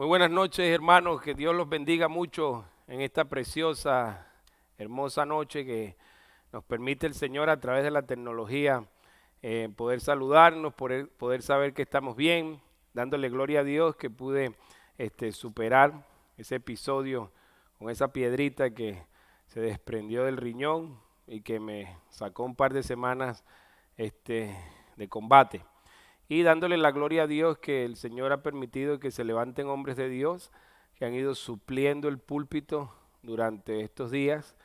Muy buenas noches, hermanos. Que Dios los bendiga mucho en esta preciosa, hermosa noche que nos permite el Señor a través de la tecnología poder saludarnos, poder saber que estamos bien, dándole gloria a Dios que pude superar ese episodio con esa piedrita que se desprendió del riñón y que me sacó un par de semanas de combate y dándole la gloria a Dios que el Señor ha permitido que se levanten hombres de Dios que han ido supliendo el púlpito durante estos días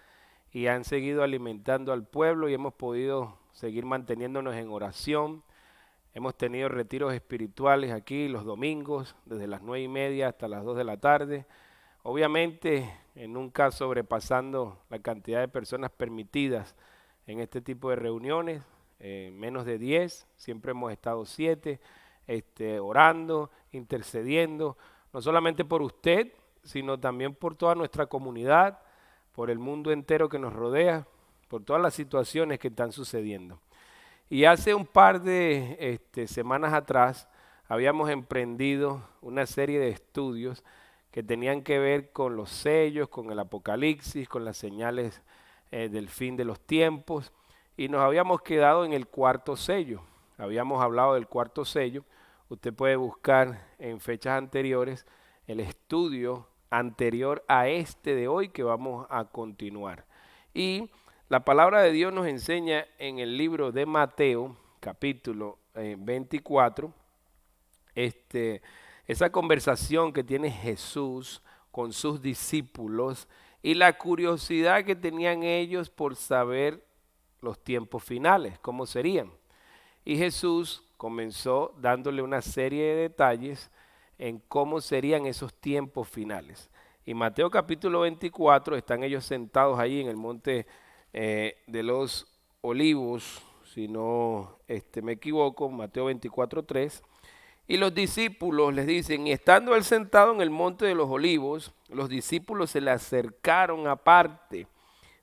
y han seguido alimentando al pueblo y hemos podido seguir manteniéndonos en oración. Hemos tenido retiros espirituales aquí los domingos, desde las 9:30 hasta las 2 de la tarde. Obviamente, nunca sobrepasando la cantidad de personas permitidas en este tipo de reuniones, menos de 10, siempre hemos estado 7, orando, intercediendo, no solamente por usted, sino también por toda nuestra comunidad, por el mundo entero que nos rodea, por todas las situaciones que están sucediendo. Y hace un par de semanas atrás habíamos emprendido una serie de estudios que tenían que ver con los sellos, con el Apocalipsis, con las señales del fin de los tiempos, y nos habíamos quedado en el cuarto sello. Habíamos hablado del cuarto sello. Usted puede buscar en fechas anteriores el estudio anterior a este de hoy que vamos a continuar. Y la palabra de Dios nos enseña en el libro de Mateo, capítulo 24, esa conversación que tiene Jesús con sus discípulos y la curiosidad que tenían ellos por saber los tiempos finales, cómo serían. Y Jesús comenzó dándole una serie de detalles en cómo serían esos tiempos finales. Y Mateo capítulo 24, están ellos sentados ahí en el monte de los Olivos, si no me equivoco, Mateo 24:3. Y los discípulos les dicen, y estando él sentado en el monte de los Olivos, los discípulos se le acercaron aparte,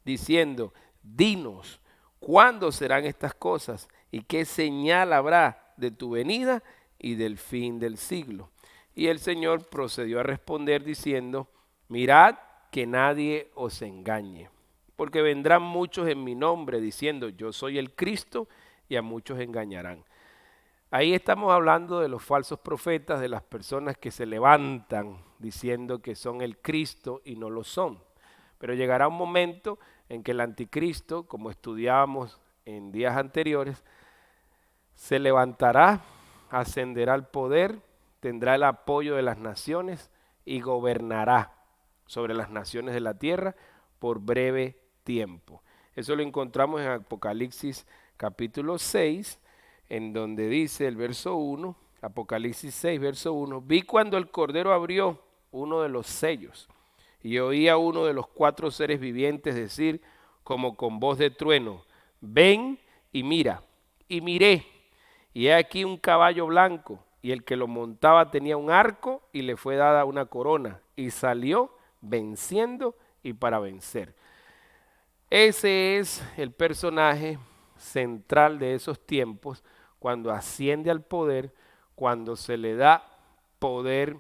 diciendo, dinos, ¿cuándo serán estas cosas? ¿Y qué señal habrá de tu venida y del fin del siglo? Y el Señor procedió a responder diciendo, mirad que nadie os engañe, porque vendrán muchos en mi nombre diciendo, yo soy el Cristo, y a muchos engañarán. Ahí estamos hablando de los falsos profetas, de las personas que se levantan diciendo que son el Cristo y no lo son. Pero llegará un momento en que el anticristo, como estudiábamos en días anteriores, se levantará, ascenderá al poder, tendrá el apoyo de las naciones y gobernará sobre las naciones de la tierra por breve tiempo. Eso lo encontramos en Apocalipsis capítulo 6, en donde dice el verso 1, Apocalipsis 6, verso 1, vi cuando el Cordero abrió uno de los sellos y oí a uno de los 4 seres vivientes decir como con voz de trueno, ven y mira. Y miré, y he aquí un caballo blanco, y el que lo montaba tenía un arco y le fue dada una corona, y salió venciendo y para vencer. Ese es el personaje central de esos tiempos, cuando asciende al poder, cuando se le da poder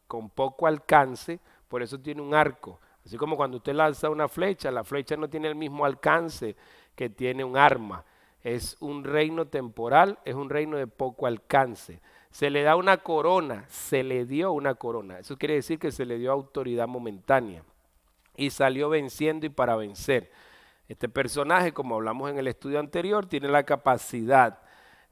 con poco alcance, por eso tiene un arco. Así como cuando usted lanza una flecha, la flecha no tiene el mismo alcance que tiene un arma. Es un reino temporal, es un reino de poco alcance. Se le da una corona, se le dio una corona. Eso quiere decir que se le dio autoridad momentánea. Y salió venciendo y para vencer. Este personaje, como hablamos en el estudio anterior, tiene la capacidad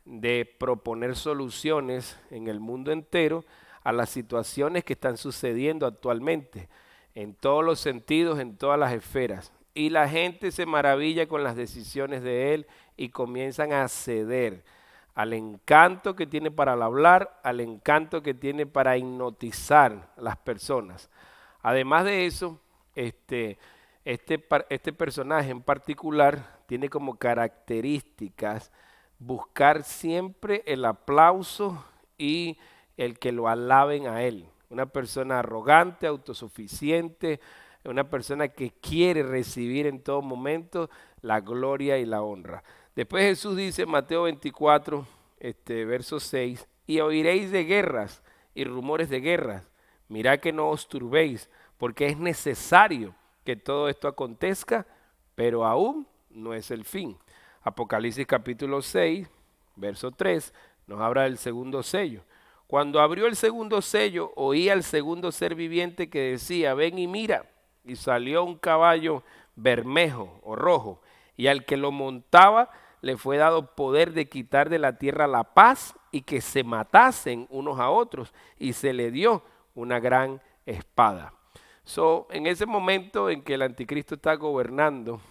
de proponer soluciones en el mundo entero a las situaciones que están sucediendo actualmente, en todos los sentidos, en todas las esferas. Y la gente se maravilla con las decisiones de él y comienzan a ceder al encanto que tiene para hablar, al encanto que tiene para hipnotizar a las personas. Además de eso, este personaje en particular tiene como características buscar siempre el aplauso y el que lo alaben a él. Una persona arrogante, autosuficiente, una persona que quiere recibir en todo momento la gloria y la honra. Después Jesús dice en Mateo 24, verso 6, y oiréis de guerras y rumores de guerras. Mirad que no os turbéis, porque es necesario que todo esto acontezca, pero aún no es el fin. Apocalipsis capítulo 6, verso 3, nos habla del segundo sello. Cuando abrió el segundo sello, oí al segundo ser viviente que decía, ven y mira. Y salió un caballo bermejo o rojo, y al que lo montaba le fue dado poder de quitar de la tierra la paz y que se matasen unos a otros, y se le dio una gran espada. En ese momento en que el anticristo está gobernando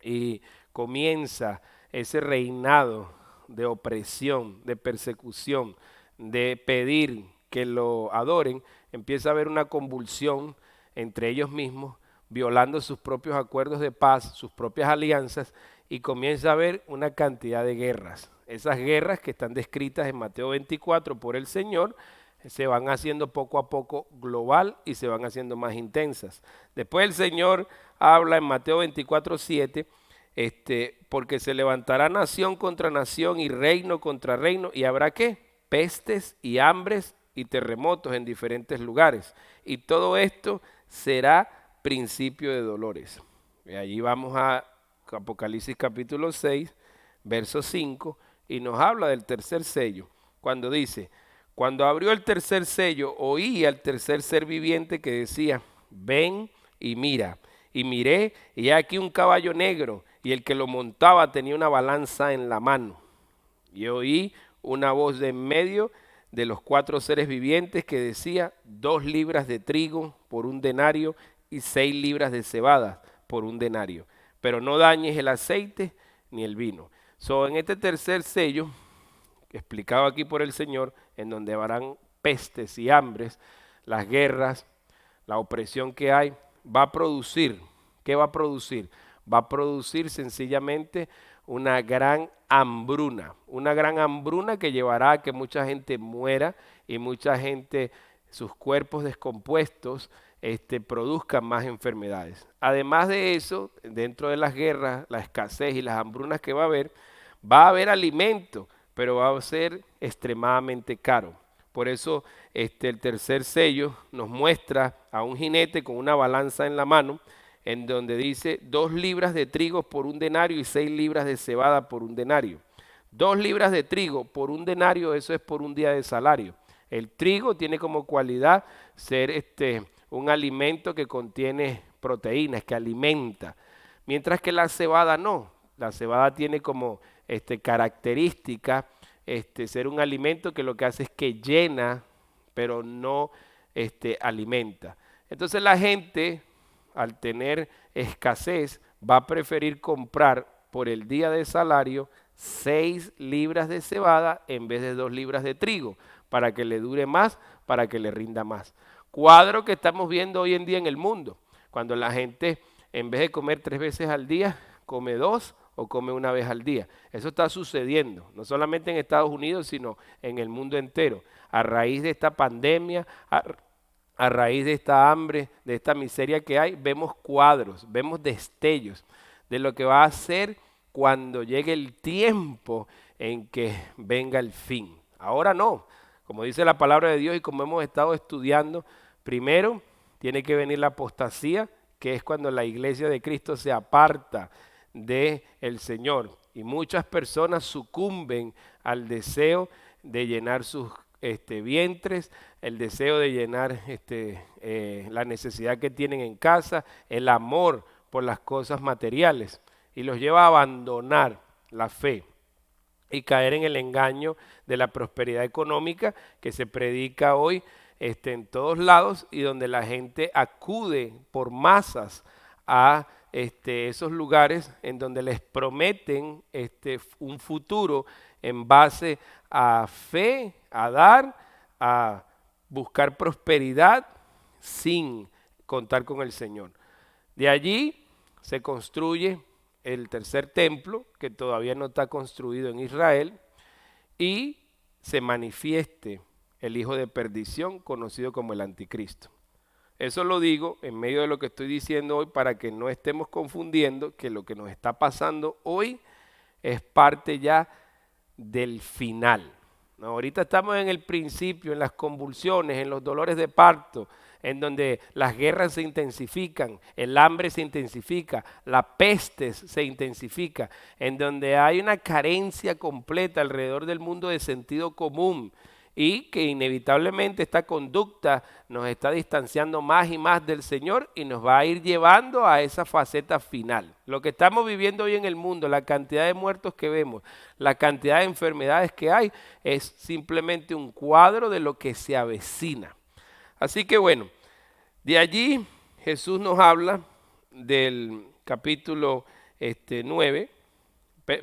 y comienza ese reinado de opresión, de persecución, de pedir que lo adoren, empieza a haber una convulsión entre ellos mismos, violando sus propios acuerdos de paz, sus propias alianzas, y comienza a haber una cantidad de guerras. Esas guerras que están descritas en Mateo 24 por el Señor, se van haciendo poco a poco global y se van haciendo más intensas. Después el Señor habla en Mateo 24:7, porque se levantará nación contra nación y reino contra reino, y habrá ¿qué? Pestes y hambres y terremotos en diferentes lugares. Y todo esto será principio de dolores. Y allí vamos a Apocalipsis capítulo 6, verso 5, y nos habla del tercer sello, cuando dice, cuando abrió el tercer sello, oí al tercer ser viviente que decía, ven y mira. Y miré, y he aquí un caballo negro, y el que lo montaba tenía una balanza en la mano. Y oí una voz de en medio de los cuatro seres vivientes que decía, 2 libras de trigo por 1 denario y 6 libras de cebada por 1 denario. Pero no dañes el aceite ni el vino. En este tercer sello, explicado aquí por el Señor, en donde habrán pestes y hambres, las guerras, la opresión que hay, va a producir, ¿qué va a producir? Va a producir sencillamente una gran hambruna que llevará a que mucha gente muera y mucha gente, sus cuerpos descompuestos, produzcan más enfermedades. Además de eso, dentro de las guerras, la escasez y las hambrunas que va a haber alimento, pero va a ser extremadamente caro. Por eso el tercer sello nos muestra a un jinete con una balanza en la mano, en donde dice 2 libras de trigo por 1 denario y 6 libras de cebada por 1 denario. 2 libras de trigo por 1 denario, eso es por 1 día de salario. El trigo tiene como cualidad ser un alimento que contiene proteínas, que alimenta, mientras que la cebada no. La cebada tiene como característica ser un alimento que lo que hace es que llena, pero no alimenta. Entonces la gente, al tener escasez, va a preferir comprar por el día de salario 6 libras de cebada en vez de 2 libras de trigo, para que le dure más, para que le rinda más. Cuadro que estamos viendo hoy en día en el mundo, cuando la gente en vez de comer 3 veces al día, come 2 o come 1 vez al día. Eso está sucediendo, no solamente en Estados Unidos, sino en el mundo entero. A raíz de esta pandemia, a raíz de esta hambre, de esta miseria que hay, vemos cuadros, vemos destellos de lo que va a ser cuando llegue el tiempo en que venga el fin. Ahora no, como dice la palabra de Dios y como hemos estado estudiando, primero tiene que venir la apostasía, que es cuando la iglesia de Cristo se aparta del Señor. Y muchas personas sucumben al deseo de llenar sus vientres, el deseo de llenar la necesidad que tienen en casa, el amor por las cosas materiales, y los lleva a abandonar la fe y caer en el engaño de la prosperidad económica que se predica hoy en todos lados y donde la gente acude por masas a esos lugares en donde les prometen un futuro en base a fe, a dar, a buscar prosperidad sin contar con el Señor. De allí se construye el tercer templo, que todavía no está construido en Israel, y se manifieste el hijo de perdición, conocido como el anticristo. Eso lo digo en medio de lo que estoy diciendo hoy para que no estemos confundiendo que lo que nos está pasando hoy es parte ya del final. No, ahorita estamos en el principio, en las convulsiones, en los dolores de parto, en donde las guerras se intensifican, el hambre se intensifica, la peste se intensifica, en donde hay una carencia completa alrededor del mundo de sentido común y que inevitablemente esta conducta nos está distanciando más y más del Señor y nos va a ir llevando a esa faceta final. Lo que estamos viviendo hoy en el mundo, la cantidad de muertos que vemos, la cantidad de enfermedades que hay, es simplemente un cuadro de lo que se avecina. Así que bueno, de allí Jesús nos habla del capítulo 9,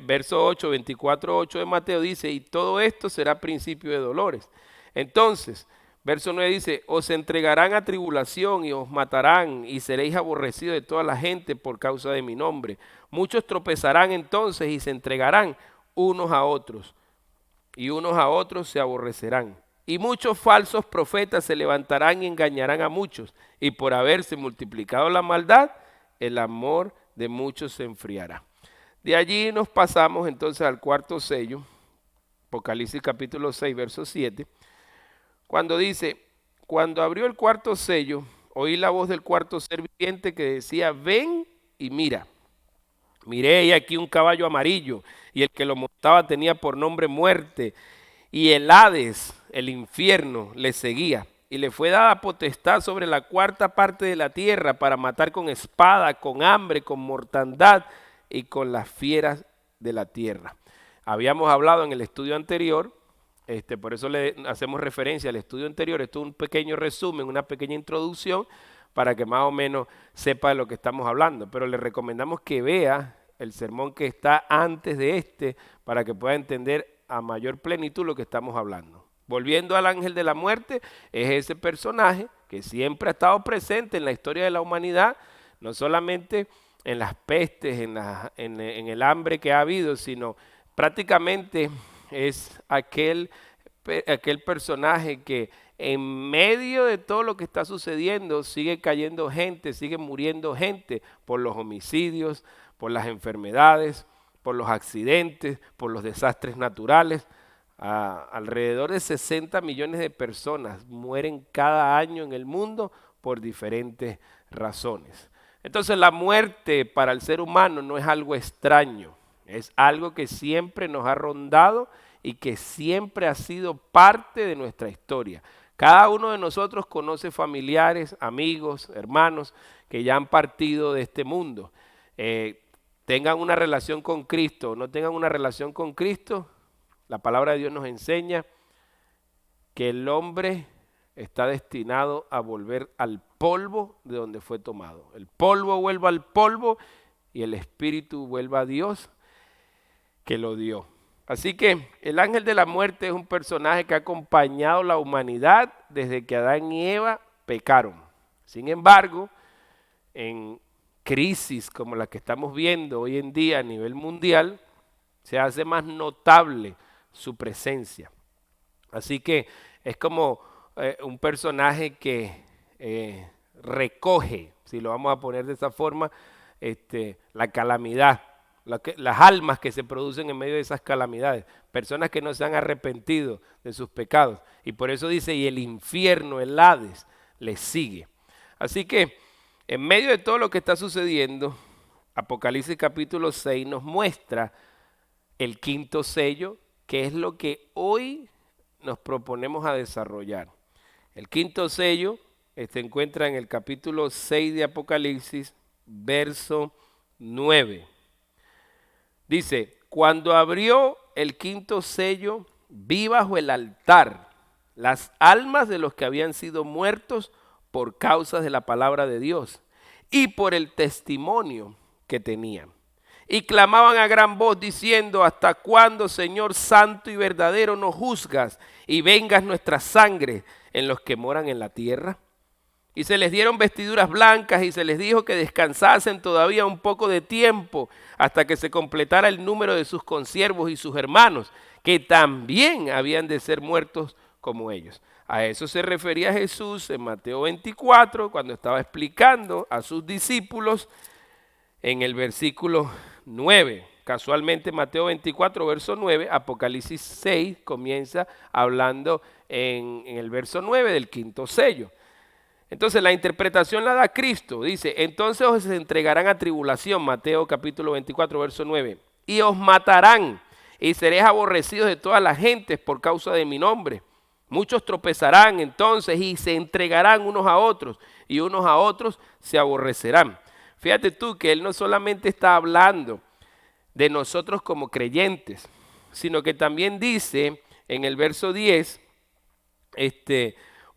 verso 8, 24, 8 de Mateo dice, y todo esto será principio de dolores. Entonces, verso 9 dice, os entregarán a tribulación y os matarán y seréis aborrecidos de toda la gente por causa de mi nombre. Muchos tropezarán entonces y se entregarán unos a otros y unos a otros se aborrecerán. Y muchos falsos profetas se levantarán y engañarán a muchos. Y por haberse multiplicado la maldad, el amor de muchos se enfriará. De allí nos pasamos entonces al cuarto sello, Apocalipsis capítulo 6, verso 7, cuando dice, cuando abrió el cuarto sello, oí la voz del cuarto ser viviente que decía, ven y mira. Miré y aquí un caballo amarillo, y el que lo montaba tenía por nombre muerte, y el Hades, el infierno, le seguía. Y le fue dada potestad sobre la cuarta parte de la tierra para matar con espada, con hambre, con mortandad y con las fieras de la tierra. Habíamos hablado en el estudio anterior, por eso le hacemos referencia al estudio anterior. Esto es un pequeño resumen, una pequeña introducción para que más o menos sepa de lo que estamos hablando. Pero le recomendamos que vea el sermón que está antes de para que pueda entender a mayor plenitud lo que estamos hablando. Volviendo al ángel de la muerte, es ese personaje que siempre ha estado presente en la historia de la humanidad, no solamente en las pestes, en el hambre que ha habido, sino prácticamente es aquel personaje que en medio de todo lo que está sucediendo sigue cayendo gente, sigue muriendo gente por los homicidios, por las enfermedades, por los accidentes, por los desastres naturales. Alrededor de 60 millones de personas mueren cada año en el mundo por diferentes razones. Entonces la muerte para el ser humano no es algo extraño, es algo que siempre nos ha rondado y que siempre ha sido parte de nuestra historia. Cada uno de nosotros conoce familiares, amigos, hermanos que ya han partido de este mundo. Tengan una relación con Cristo o no tengan una relación con Cristo, la palabra de Dios nos enseña que el hombre está destinado a volver al polvo de donde fue tomado. El polvo vuelva al polvo y el espíritu vuelva a Dios que lo dio. Así que el ángel de la muerte es un personaje que ha acompañado a la humanidad desde que Adán y Eva pecaron. Sin embargo, en crisis como la que estamos viendo hoy en día a nivel mundial, se hace más notable su presencia. Así que es como un personaje que recoge, si lo vamos a poner de esa forma, la calamidad, las almas que se producen en medio de esas calamidades, personas que no se han arrepentido de sus pecados. Y por eso dice, y el infierno, el Hades, les sigue. Así que en medio de todo lo que está sucediendo, Apocalipsis capítulo 6 nos muestra el quinto sello, que es lo que hoy nos proponemos a desarrollar. El quinto sello se encuentra en el capítulo 6 de Apocalipsis, verso 9. Dice, cuando abrió el quinto sello, vi bajo el altar las almas de los que habían sido muertos por causa de la palabra de Dios y por el testimonio que tenían. Y clamaban a gran voz diciendo, ¿hasta cuándo, Señor santo y verdadero, nos juzgas y vengas nuestra sangre en los que moran en la tierra? Y se les dieron vestiduras blancas y se les dijo que descansasen todavía un poco de tiempo hasta que se completara el número de sus consiervos y sus hermanos, que también habían de ser muertos como ellos. A eso se refería Jesús en Mateo 24, cuando estaba explicando a sus discípulos en el versículo 9. Casualmente Mateo 24, verso 9, Apocalipsis 6 comienza hablando en el verso 9 del quinto sello. Entonces la interpretación la da Cristo, dice, entonces os entregarán a tribulación, Mateo capítulo 24, verso 9, y os matarán, y seréis aborrecidos de todas las gentes por causa de mi nombre. Muchos tropezarán entonces y se entregarán unos a otros, y unos a otros se aborrecerán. Fíjate tú que él no solamente está hablando de nosotros como creyentes, sino que también dice en el verso 10,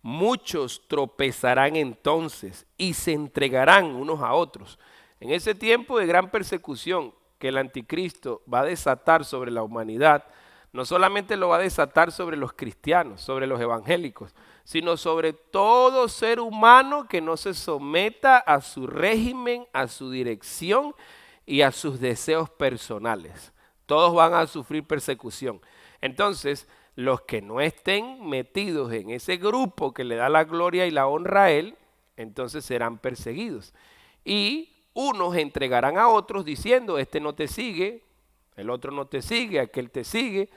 muchos tropezarán entonces y se entregarán unos a otros. En ese tiempo de gran persecución que el anticristo va a desatar sobre la humanidad, no solamente lo va a desatar sobre los cristianos, sobre los evangélicos, sino sobre todo ser humano que no se someta a su régimen, a su dirección y a sus deseos personales. Todos van a sufrir persecución. Entonces, los que no estén metidos en ese grupo que le da la gloria y la honra a él, entonces serán perseguidos. Y unos entregarán a otros diciendo, este no te sigue, el otro no te sigue, aquel te sigue.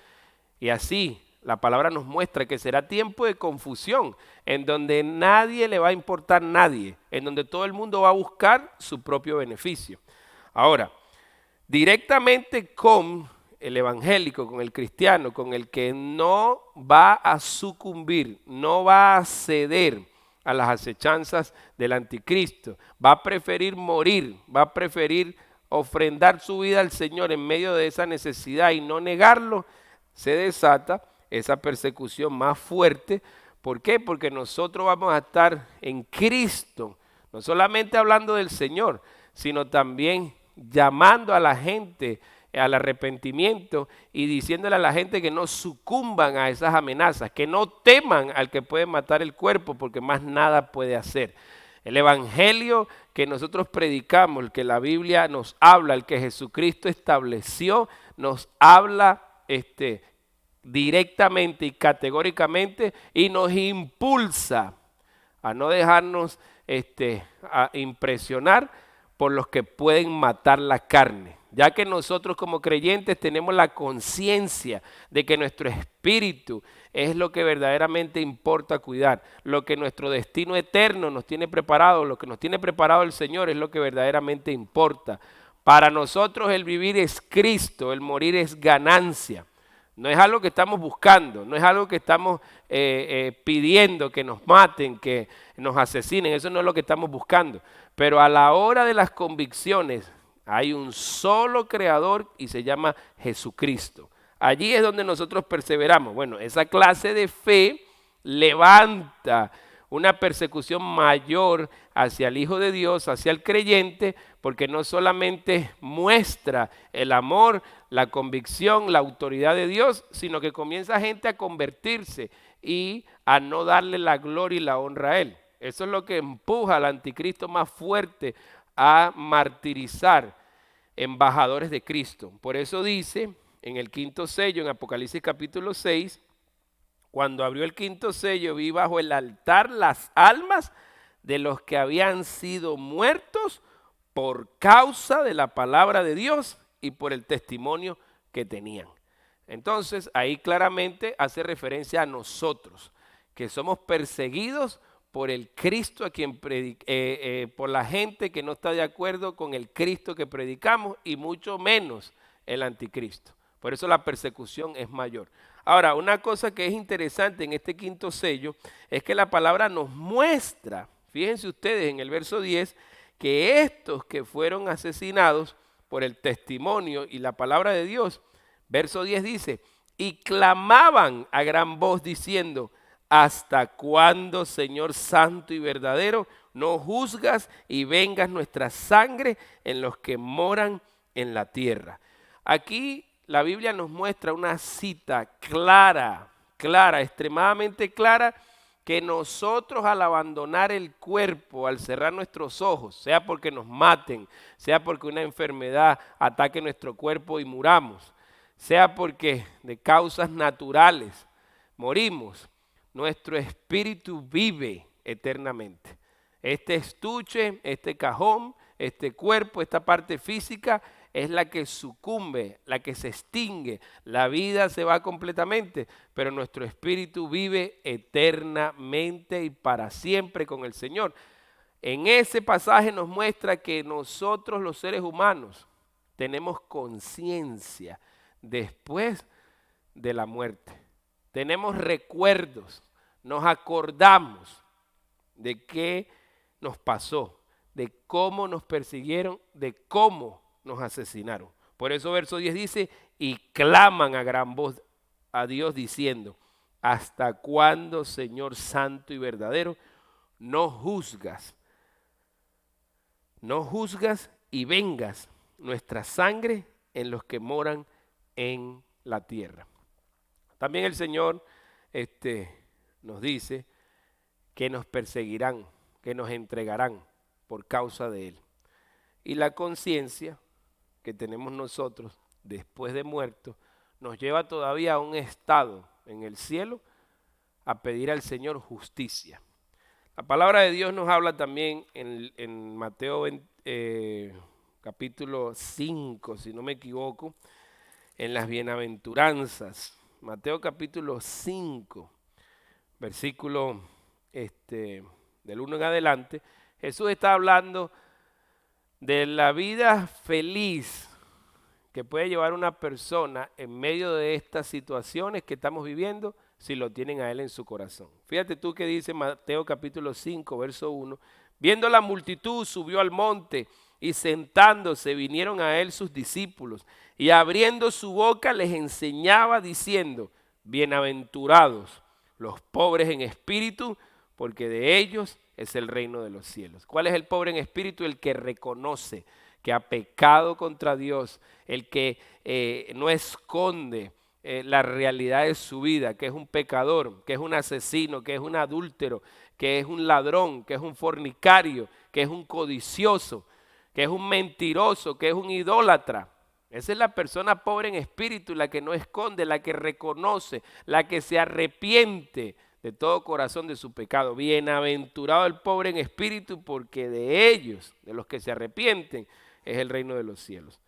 Y así la palabra nos muestra que será tiempo de confusión, en donde nadie le va a importar a nadie, en donde todo el mundo va a buscar su propio beneficio. Ahora, directamente con el evangélico, con el cristiano, con el que no va a sucumbir, no va a ceder a las acechanzas del anticristo, va a preferir morir, va a preferir ofrendar su vida al Señor en medio de esa necesidad y no negarlo, se desata esa persecución más fuerte. ¿Por qué? Porque nosotros vamos a estar en Cristo, no solamente hablando del Señor, sino también llamando a la gente al arrepentimiento y diciéndole a la gente que no sucumban a esas amenazas, que no teman al que puede matar el cuerpo porque más nada puede hacer. El evangelio que nosotros predicamos, el que la Biblia nos habla, el que Jesucristo estableció, nos habla directamente y categóricamente y nos impulsa a no dejarnos a impresionar por los que pueden matar la carne, ya que nosotros como creyentes tenemos la conciencia de que nuestro espíritu es lo que verdaderamente importa cuidar, lo que nuestro destino eterno nos tiene preparado, lo que nos tiene preparado el Señor es lo que verdaderamente importa. Para nosotros el vivir es Cristo, el morir es ganancia. No es algo que estamos buscando, no es algo que estamos pidiendo que nos maten, que nos asesinen, eso no es lo que estamos buscando. Pero a la hora de las convicciones hay un solo creador y se llama Jesucristo. Allí es donde nosotros perseveramos. Bueno, esa clase de fe levanta una persecución mayor hacia el Hijo de Dios, hacia el creyente, porque no solamente muestra el amor, la convicción, la autoridad de Dios, sino que comienza gente a convertirse y a no darle la gloria y la honra a Él. Eso es lo que empuja al anticristo más fuerte a martirizar embajadores de Cristo. Por eso dice en el quinto sello, en Apocalipsis capítulo 6, cuando abrió el quinto sello, vi bajo el altar las almas de los que habían sido muertos por causa de la palabra de Dios y por el testimonio que tenían. Entonces, ahí claramente hace referencia a nosotros, que somos perseguidos por el Cristo a quien por la gente que no está de acuerdo con el Cristo que predicamos y mucho menos el anticristo. Por eso la persecución es mayor. Ahora, una cosa que es interesante en este quinto sello es que la palabra nos muestra, fíjense ustedes en el verso 10, que estos que fueron asesinados por el testimonio y la palabra de Dios, verso 10 dice, y clamaban a gran voz diciendo, ¿hasta cuándo, Señor santo y verdadero, no juzgas y vengas nuestra sangre en los que moran en la tierra? Aquí la Biblia nos muestra una cita clara, extremadamente clara, que nosotros al abandonar el cuerpo, al cerrar nuestros ojos, sea porque nos maten, sea porque una enfermedad ataque nuestro cuerpo y muramos, sea porque de causas naturales morimos, nuestro espíritu vive eternamente. Este estuche, este cajón, este cuerpo, esta parte física es la que sucumbe, la que se extingue. La vida se va completamente, pero nuestro espíritu vive eternamente y para siempre con el Señor. En ese pasaje nos muestra que nosotros los seres humanos tenemos conciencia después de la muerte. Tenemos recuerdos, nos acordamos de qué nos pasó, de cómo nos persiguieron, de cómo nos asesinaron. Por eso verso 10 dice, y claman a gran voz a Dios diciendo, ¿hasta cuándo, Señor santo y verdadero, no juzgas y vengas nuestra sangre en los que moran en la tierra? También el Señor nos dice que nos perseguirán, que nos entregarán por causa de Él. Y la conciencia que tenemos nosotros después de muertos nos lleva todavía a un estado en el cielo a pedir al Señor justicia. La palabra de Dios nos habla también en Mateo capítulo 5, si no me equivoco, en las bienaventuranzas. Mateo capítulo 5, versículo del 1 en adelante, Jesús está hablando de la vida feliz que puede llevar una persona en medio de estas situaciones que estamos viviendo si lo tienen a Él en su corazón. Fíjate tú que dice Mateo capítulo 5, verso 1, viendo la multitud subió al monte y sentándose vinieron a Él sus discípulos y abriendo su boca les enseñaba diciendo, bienaventurados los pobres en espíritu, porque de ellos es el reino de los cielos. ¿Cuál es el pobre en espíritu? El que reconoce que ha pecado contra Dios, el que no esconde la realidad de su vida, que es un pecador, que es un asesino, que es un adúltero, que es un ladrón, que es un fornicario, que es un codicioso, que es un mentiroso, que es un idólatra. Esa es la persona pobre en espíritu, la que no esconde, la que reconoce, la que se arrepiente de todo corazón de su pecado. Bienaventurado el pobre en espíritu, porque de ellos, de los que se arrepienten, es el reino de los cielos.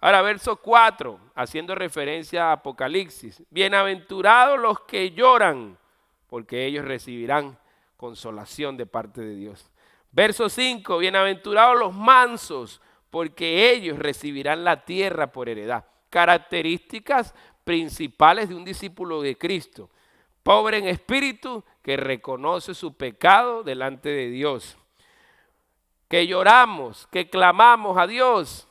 Ahora, verso 4, haciendo referencia a Apocalipsis. Bienaventurados los que lloran, porque ellos recibirán consolación de parte de Dios. Verso 5, bienaventurados los mansos, porque ellos recibirán la tierra por heredad. Características principales de un discípulo de Cristo. Pobre en espíritu, que reconoce su pecado delante de Dios. Que lloramos, que clamamos a Dios,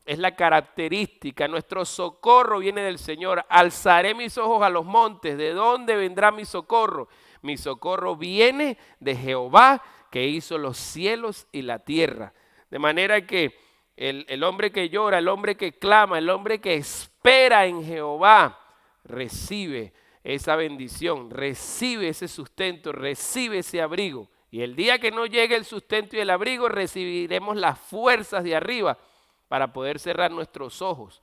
es la característica. Nuestro socorro viene del Señor. Alzaré mis ojos a los montes. ¿De dónde vendrá mi socorro? Mi socorro viene de Jehová, que hizo los cielos y la tierra. De manera que el hombre que llora, el hombre que clama, el hombre que espera en Jehová, recibe esa bendición, recibe ese sustento, recibe ese abrigo. Y el día que no llegue el sustento y el abrigo, recibiremos las fuerzas de arriba para poder cerrar nuestros ojos,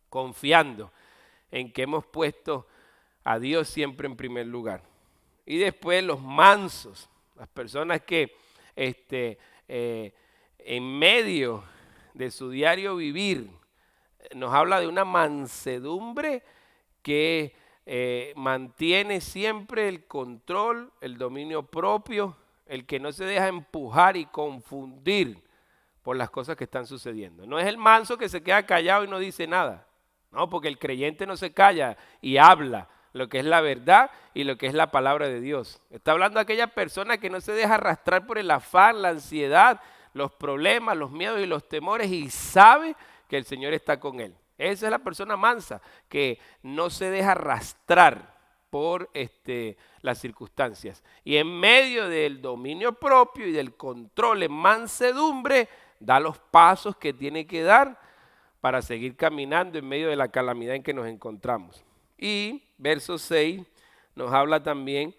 confiando en que hemos puesto a Dios siempre en primer lugar. Y después los mansos, las personas que en medio de su diario vivir nos habla de una mansedumbre que mantiene siempre el control, el dominio propio, el que no se deja empujar y confundir por las cosas que están sucediendo. No es el manso que se queda callado y no dice nada, no, porque el creyente no se calla y habla lo que es la verdad y lo que es la palabra de Dios. Está hablando de aquella persona que no se deja arrastrar por el afán, la ansiedad, los problemas, los miedos y los temores y sabe que el Señor está con él. Esa es la persona mansa, que no se deja arrastrar por las circunstancias. Y en medio del dominio propio y del control en mansedumbre, da los pasos que tiene que dar para seguir caminando en medio de la calamidad en que nos encontramos. Y verso 6 nos habla también,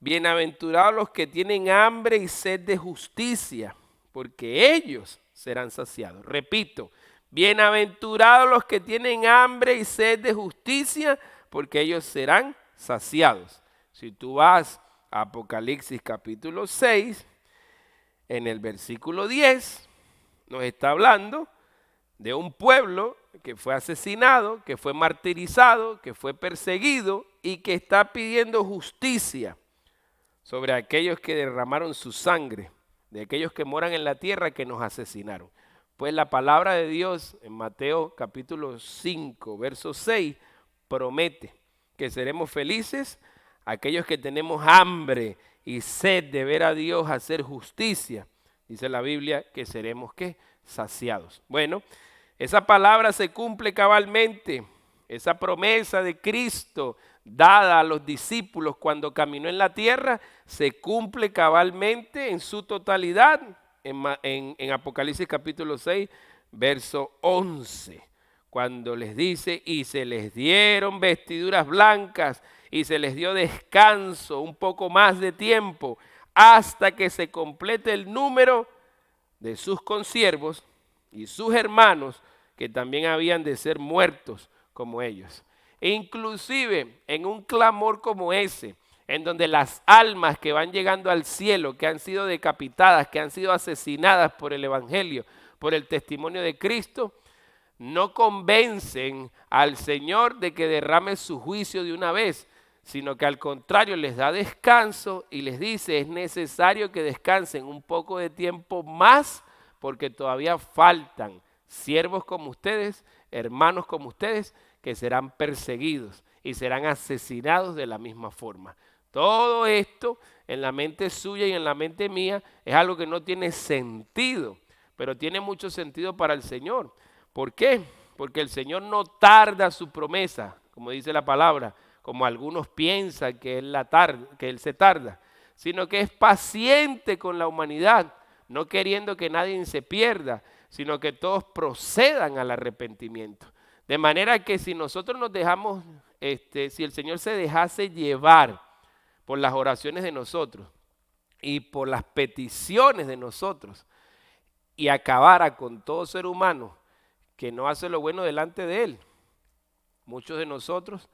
bienaventurados los que tienen hambre y sed de justicia, porque ellos serán saciados. Repito, bienaventurados los que tienen hambre y sed de justicia, porque ellos serán saciados. Si tú vas a Apocalipsis capítulo 6, en el versículo 10, nos está hablando de un pueblo que fue asesinado, que fue martirizado, que fue perseguido y que está pidiendo justicia sobre aquellos que derramaron su sangre, de aquellos que moran en la tierra que nos asesinaron. Pues la palabra de Dios en Mateo capítulo 5, verso 6, promete que seremos felices aquellos que tenemos hambre y sed de ver a Dios hacer justicia. Dice la Biblia que seremos, ¿qué? Saciados. Bueno, esa palabra se cumple cabalmente, esa promesa de Cristo dada a los discípulos cuando caminó en la tierra, se cumple cabalmente en su totalidad en Apocalipsis capítulo 6, verso 11, cuando les dice, y se les dieron vestiduras blancas y se les dio descanso, un poco más de tiempo, hasta que se complete el número de sus consiervos y sus hermanos que también habían de ser muertos como ellos. E inclusive en un clamor como ese, en donde las almas que van llegando al cielo, que han sido decapitadas, que han sido asesinadas por el Evangelio, por el testimonio de Cristo, no convencen al Señor de que derrame su juicio de una vez, sino que al contrario les da descanso y les dice, es necesario que descansen un poco de tiempo más, porque todavía faltan siervos como ustedes, hermanos como ustedes, que serán perseguidos y serán asesinados de la misma forma. Todo esto en la mente suya y en la mente mía es algo que no tiene sentido, pero tiene mucho sentido para el Señor. ¿Por qué? Porque el Señor no tarda su promesa, como dice la palabra, como algunos piensan que Él se tarda, sino que es paciente con la humanidad, no queriendo que nadie se pierda, sino que todos procedan al arrepentimiento. De manera que si nosotros nos dejamos, si el Señor se dejase llevar por las oraciones de nosotros y por las peticiones de nosotros y acabara con todo ser humano que no hace lo bueno delante de Él, muchos de nosotros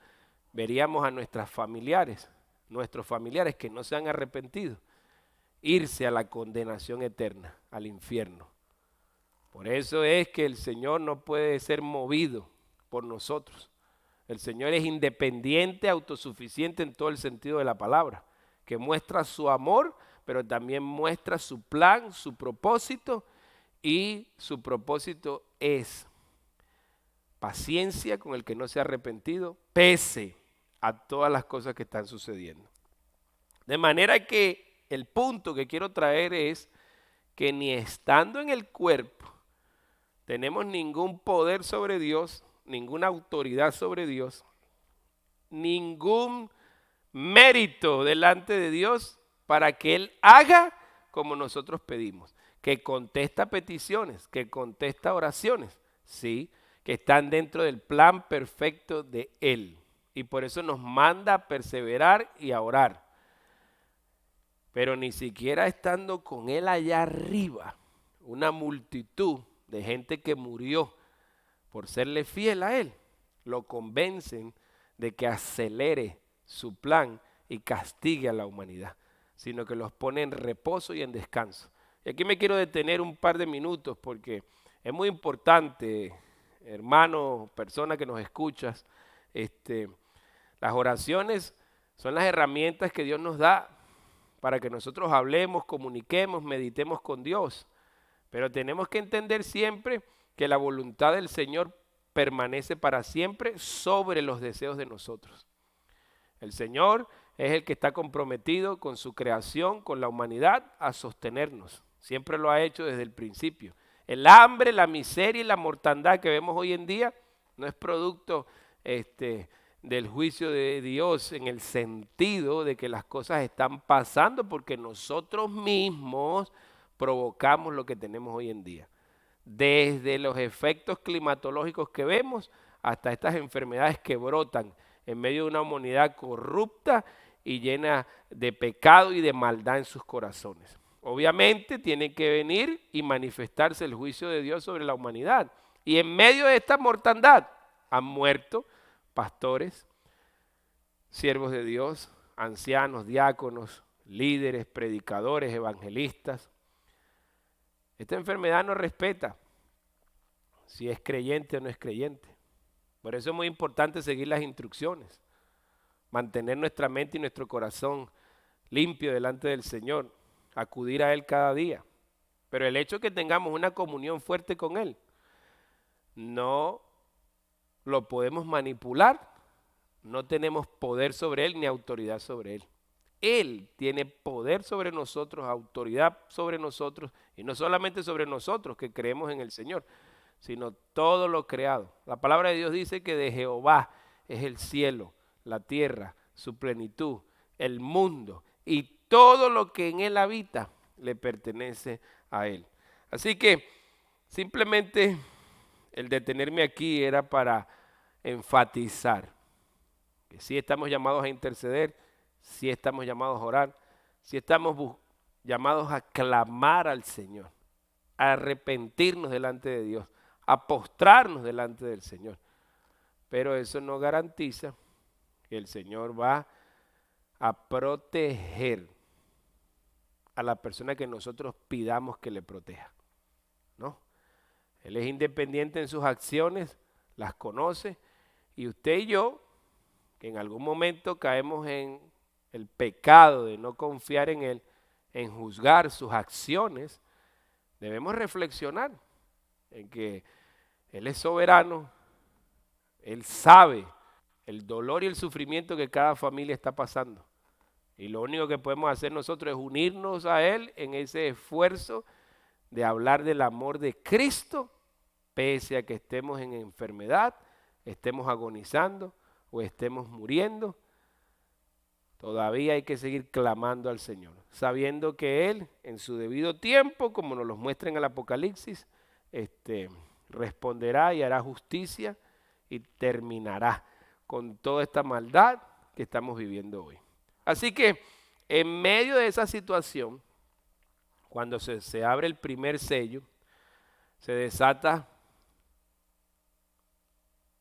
veríamos a nuestros familiares que no se han arrepentido, irse a la condenación eterna, al infierno. Por eso es que el Señor no puede ser movido por nosotros. El Señor es independiente, autosuficiente en todo el sentido de la palabra, que muestra su amor, pero también muestra su plan, su propósito, y su propósito es paciencia con el que no se ha arrepentido, pese a todas las cosas que están sucediendo. De manera que el punto que quiero traer es que ni estando en el cuerpo tenemos ningún poder sobre Dios, ninguna autoridad sobre Dios, ningún mérito delante de Dios para que Él haga como nosotros pedimos, que contesta peticiones, que contesta oraciones, sí, que están dentro del plan perfecto de Él. Y por eso nos manda a perseverar y a orar. Pero ni siquiera estando con Él allá arriba, una multitud de gente que murió por serle fiel a Él, lo convencen de que acelere su plan y castigue a la humanidad, sino que los pone en reposo y en descanso. Y aquí me quiero detener un par de minutos porque es muy importante, hermano, persona que nos escuchas, las oraciones son las herramientas que Dios nos da para que nosotros hablemos, comuniquemos, meditemos con Dios. Pero tenemos que entender siempre que la voluntad del Señor permanece para siempre sobre los deseos de nosotros. El Señor es el que está comprometido con su creación, con la humanidad, a sostenernos. Siempre lo ha hecho desde el principio. El hambre, la miseria y la mortandad que vemos hoy en día no es producto del juicio de Dios en el sentido de que las cosas están pasando porque nosotros mismos provocamos lo que tenemos hoy en día. Desde los efectos climatológicos que vemos hasta estas enfermedades que brotan en medio de una humanidad corrupta y llena de pecado y de maldad en sus corazones. Obviamente tiene que venir y manifestarse el juicio de Dios sobre la humanidad. Y en medio de esta mortandad han muerto pastores, siervos de Dios, ancianos, diáconos, líderes, predicadores, evangelistas. Esta enfermedad no respeta si es creyente o no es creyente. Por eso es muy importante seguir las instrucciones, mantener nuestra mente y nuestro corazón limpio delante del Señor, acudir a Él cada día. Pero el hecho de que tengamos una comunión fuerte con Él, no lo podemos manipular, no tenemos poder sobre Él ni autoridad sobre Él. Él tiene poder sobre nosotros, autoridad sobre nosotros, y no solamente sobre nosotros que creemos en el Señor, sino todo lo creado. La palabra de Dios dice que de Jehová es el cielo, la tierra, su plenitud, el mundo y todo lo que en él habita le pertenece a él. Así que simplemente el detenerme aquí era para enfatizar que sí estamos llamados a interceder, sí estamos llamados a orar, sí estamos llamados a clamar al Señor, a arrepentirnos delante de Dios, a postrarnos delante del Señor. Pero eso no garantiza que el Señor va a proteger a la persona que nosotros pidamos que le proteja, ¿no? Él es independiente en sus acciones, las conoce, y usted y yo, que en algún momento caemos en el pecado de no confiar en Él, en juzgar sus acciones, debemos reflexionar en que Él es soberano, Él sabe el dolor y el sufrimiento que cada familia está pasando. Y lo único que podemos hacer nosotros es unirnos a Él en ese esfuerzo de hablar del amor de Cristo, pese a que estemos en enfermedad, estemos agonizando o estemos muriendo. Todavía hay que seguir clamando al Señor, sabiendo que Él, en su debido tiempo, como nos lo muestra en el Apocalipsis, responderá y hará justicia y terminará con toda esta maldad que estamos viviendo hoy. Así que en medio de esa situación, cuando se abre el primer sello, se desata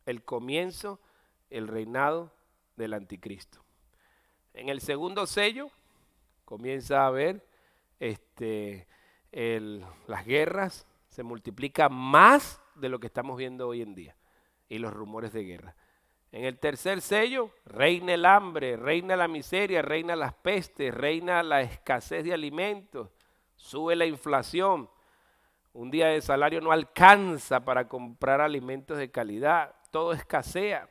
el comienzo, el reinado del anticristo. En el segundo sello comienza a haber las guerras, se multiplica más de lo que estamos viendo hoy en día y los rumores de guerra. En el tercer sello reina el hambre, reina la miseria, reina las pestes, reina la escasez de alimentos, sube la inflación. Un día de salario no alcanza para comprar alimentos de calidad, todo escasea.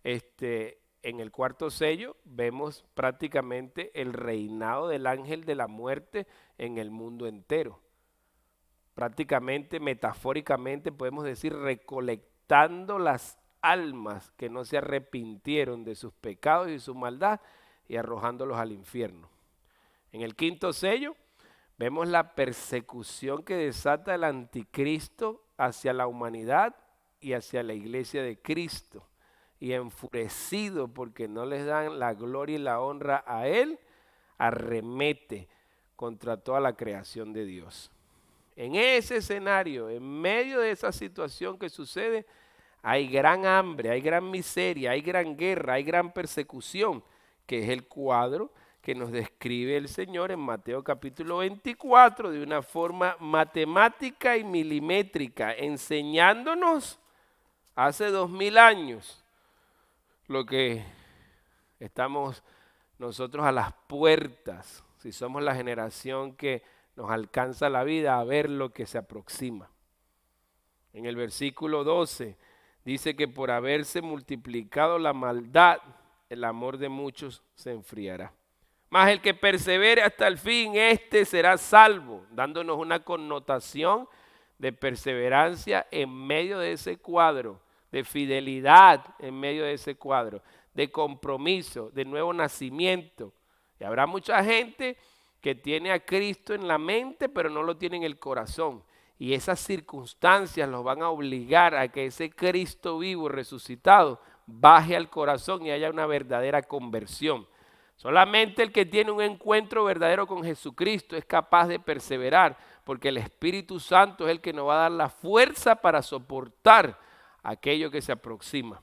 En el cuarto sello vemos prácticamente el reinado del ángel de la muerte en el mundo entero. Prácticamente, metafóricamente, podemos decir recolectando las almas que no se arrepintieron de sus pecados y su maldad y arrojándolos al infierno. En el quinto sello vemos la persecución que desata el anticristo hacia la humanidad y hacia la iglesia de Cristo. Y enfurecido porque no les dan la gloria y la honra a Él, arremete contra toda la creación de Dios. En ese escenario, en medio de esa situación que sucede, hay gran hambre, hay gran miseria, hay gran guerra, hay gran persecución, que es el cuadro que nos describe el Señor en Mateo capítulo 24 de una forma matemática y milimétrica, enseñándonos hace 2000 años lo que estamos nosotros a las puertas, si somos la generación que nos alcanza la vida, a ver lo que se aproxima. En el versículo 12 dice que por haberse multiplicado la maldad, el amor de muchos se enfriará. Mas el que persevere hasta el fin, éste será salvo, dándonos una connotación de perseverancia en medio de ese cuadro, de fidelidad en medio de ese cuadro, de compromiso, de nuevo nacimiento. Y habrá mucha gente que tiene a Cristo en la mente, pero no lo tiene en el corazón. Y esas circunstancias los van a obligar a que ese Cristo vivo y resucitado baje al corazón y haya una verdadera conversión. Solamente el que tiene un encuentro verdadero con Jesucristo es capaz de perseverar, porque el Espíritu Santo es el que nos va a dar la fuerza para soportar aquello que se aproxima.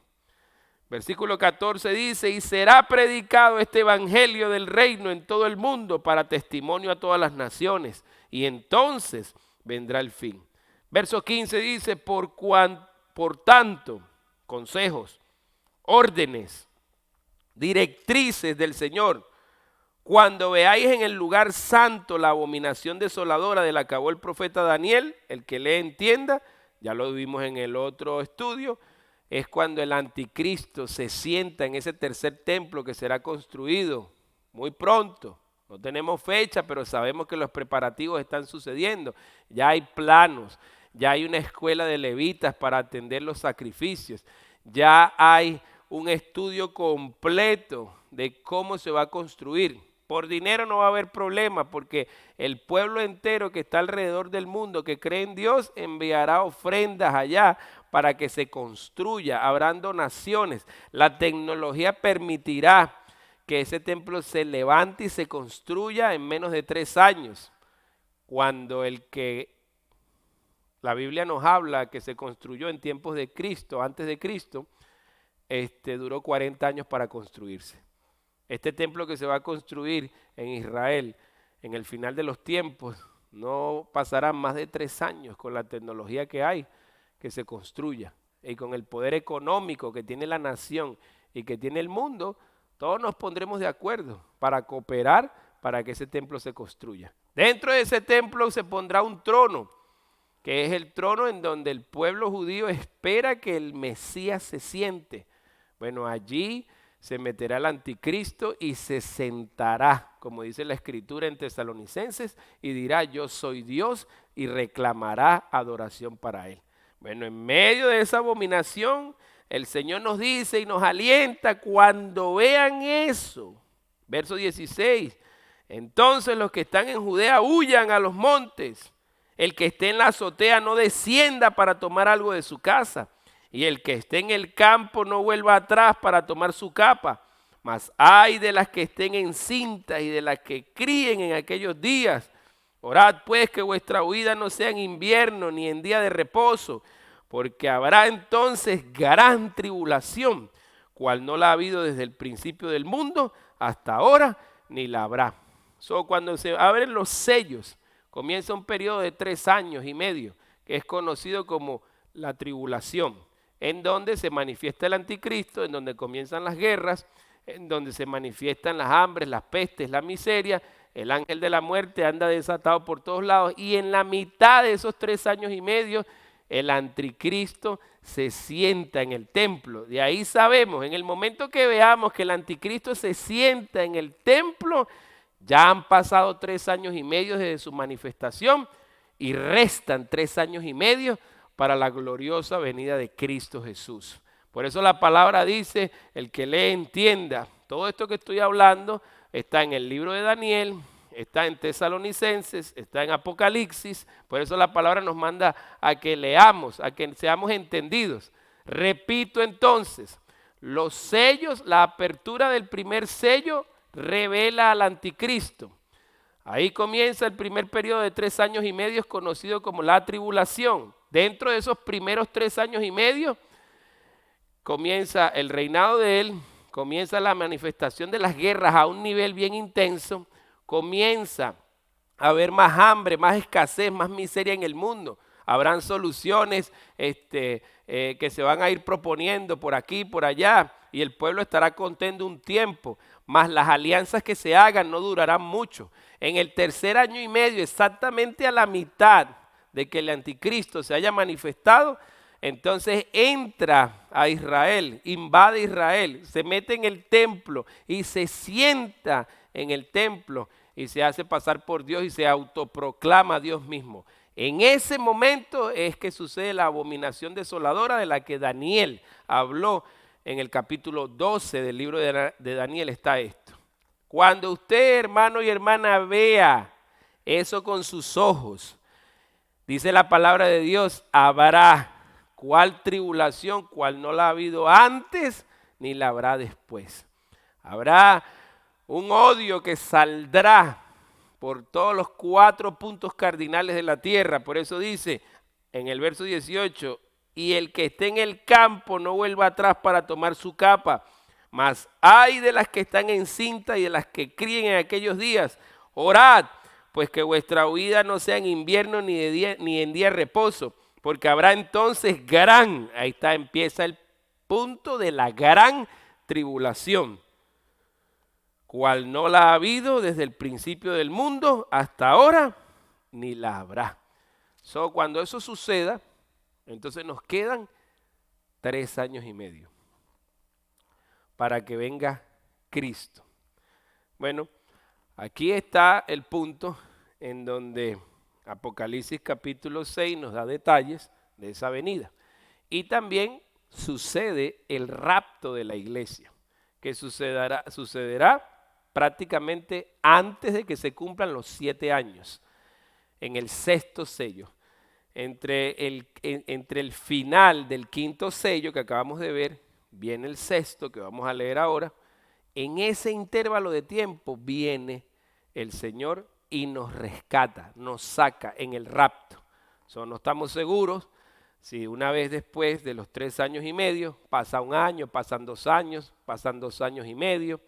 Versículo 14 dice, y será predicado este evangelio del reino en todo el mundo para testimonio a todas las naciones, y entonces vendrá el fin. Verso 15 dice, por tanto, consejos, órdenes, directrices del Señor, cuando veáis en el lugar santo la abominación desoladora de la que habló el profeta Daniel, el que le entienda, ya lo vimos en el otro estudio, es cuando el anticristo se sienta en ese tercer templo que será construido muy pronto. No tenemos fecha, pero sabemos que los preparativos están sucediendo. Ya hay planos, ya hay una escuela de levitas para atender los sacrificios, ya hay un estudio completo de cómo se va a construir. Por dinero no va a haber problema, porque el pueblo entero que está alrededor del mundo, que cree en Dios, enviará ofrendas allá para que se construya. Habrán donaciones. La tecnología permitirá que ese templo se levante y se construya en menos de 3 años. Cuando la Biblia nos habla que se construyó en tiempos de Cristo, antes de Cristo, duró 40 años para construirse. Este templo que se va a construir en Israel en el final de los tiempos no pasará más de 3 años con la tecnología que hay que se construya y con el poder económico que tiene la nación y que tiene el mundo. Todos nos pondremos de acuerdo para cooperar para que ese templo se construya. Dentro de ese templo se pondrá un trono, que es el trono en donde el pueblo judío espera que el Mesías se siente. Bueno, allí se meterá el anticristo y se sentará, como dice la escritura en Tesalonicenses, y dirá, yo soy Dios, y reclamará adoración para él. Bueno, en medio de esa abominación, el Señor nos dice y nos alienta cuando vean eso. Verso 16, entonces los que están en Judea huyan a los montes. El que esté en la azotea no descienda para tomar algo de su casa. Y el que esté en el campo no vuelva atrás para tomar su capa. Mas ay de las que estén encintas y de las que críen en aquellos días. Orad pues que vuestra huida no sea en invierno ni en día de reposo, porque habrá entonces gran tribulación, cual no la ha habido desde el principio del mundo hasta ahora, ni la habrá. Cuando se abren los sellos, comienza un periodo de 3 años y medio, que es conocido como la tribulación, en donde se manifiesta el anticristo, en donde comienzan las guerras, en donde se manifiestan las hambres, las pestes, la miseria. El ángel de la muerte anda desatado por todos lados, y en la mitad de esos 3 años y medio, el anticristo se sienta en el templo. De ahí sabemos, en el momento que veamos que el anticristo se sienta en el templo, ya han pasado 3 años y medio desde su manifestación y restan 3 años y medio para la gloriosa venida de Cristo Jesús. Por eso la palabra dice, el que lee entienda. Todo esto que estoy hablando está en el libro de Daniel, está en Tesalonicenses, está en Apocalipsis. Por eso la palabra nos manda a que leamos, a que seamos entendidos. Repito entonces, los sellos, la apertura del primer sello revela al anticristo. Ahí comienza el primer periodo de 3 años y medio, conocido como la tribulación. Dentro de esos primeros 3 años y medio comienza el reinado de él, comienza la manifestación de las guerras a un nivel bien intenso, comienza a haber más hambre, más escasez, más miseria en el mundo. Habrán soluciones que se van a ir proponiendo por aquí, por allá, y el pueblo estará contento un tiempo, mas las alianzas que se hagan no durarán mucho. En el tercer año y medio, exactamente a la mitad de que el anticristo se haya manifestado, entonces entra a Israel, invade Israel, se mete en el templo y se sienta en el templo y se hace pasar por Dios y se autoproclama Dios mismo. En ese momento es que sucede la abominación desoladora de la que Daniel habló en el capítulo 12 del libro de Daniel. Está esto. Cuando usted, hermano y hermana, vea eso con sus ojos, dice la palabra de Dios, habrá cuál tribulación, cuál no la ha habido antes, ni la habrá después. Habrá un odio que saldrá por todos los 4 puntos cardinales de la tierra. Por eso dice en el verso 18, y el que esté en el campo no vuelva atrás para tomar su capa, mas ay de las que están encintas y de las que críen en aquellos días. Orad, pues que vuestra huida no sea en invierno ni en día de reposo, porque habrá entonces ahí está, empieza el punto de la gran tribulación, cual no la ha habido desde el principio del mundo hasta ahora, ni la habrá. Cuando eso suceda, entonces nos quedan 3 años y medio para que venga Cristo. Bueno, aquí está el punto en donde Apocalipsis capítulo 6 nos da detalles de esa venida. Y también sucede el rapto de la iglesia, que sucederá prácticamente antes de que se cumplan los 7 años, en el 6º sello. Entre el final del 5º sello que acabamos de ver, viene el 6º que vamos a leer ahora. En ese intervalo de tiempo viene el Señor y nos rescata, nos saca en el rapto. No estamos seguros si una vez después de los 3 años y medio, pasa 1 año, pasan 2 años, pasan 2 años y medio.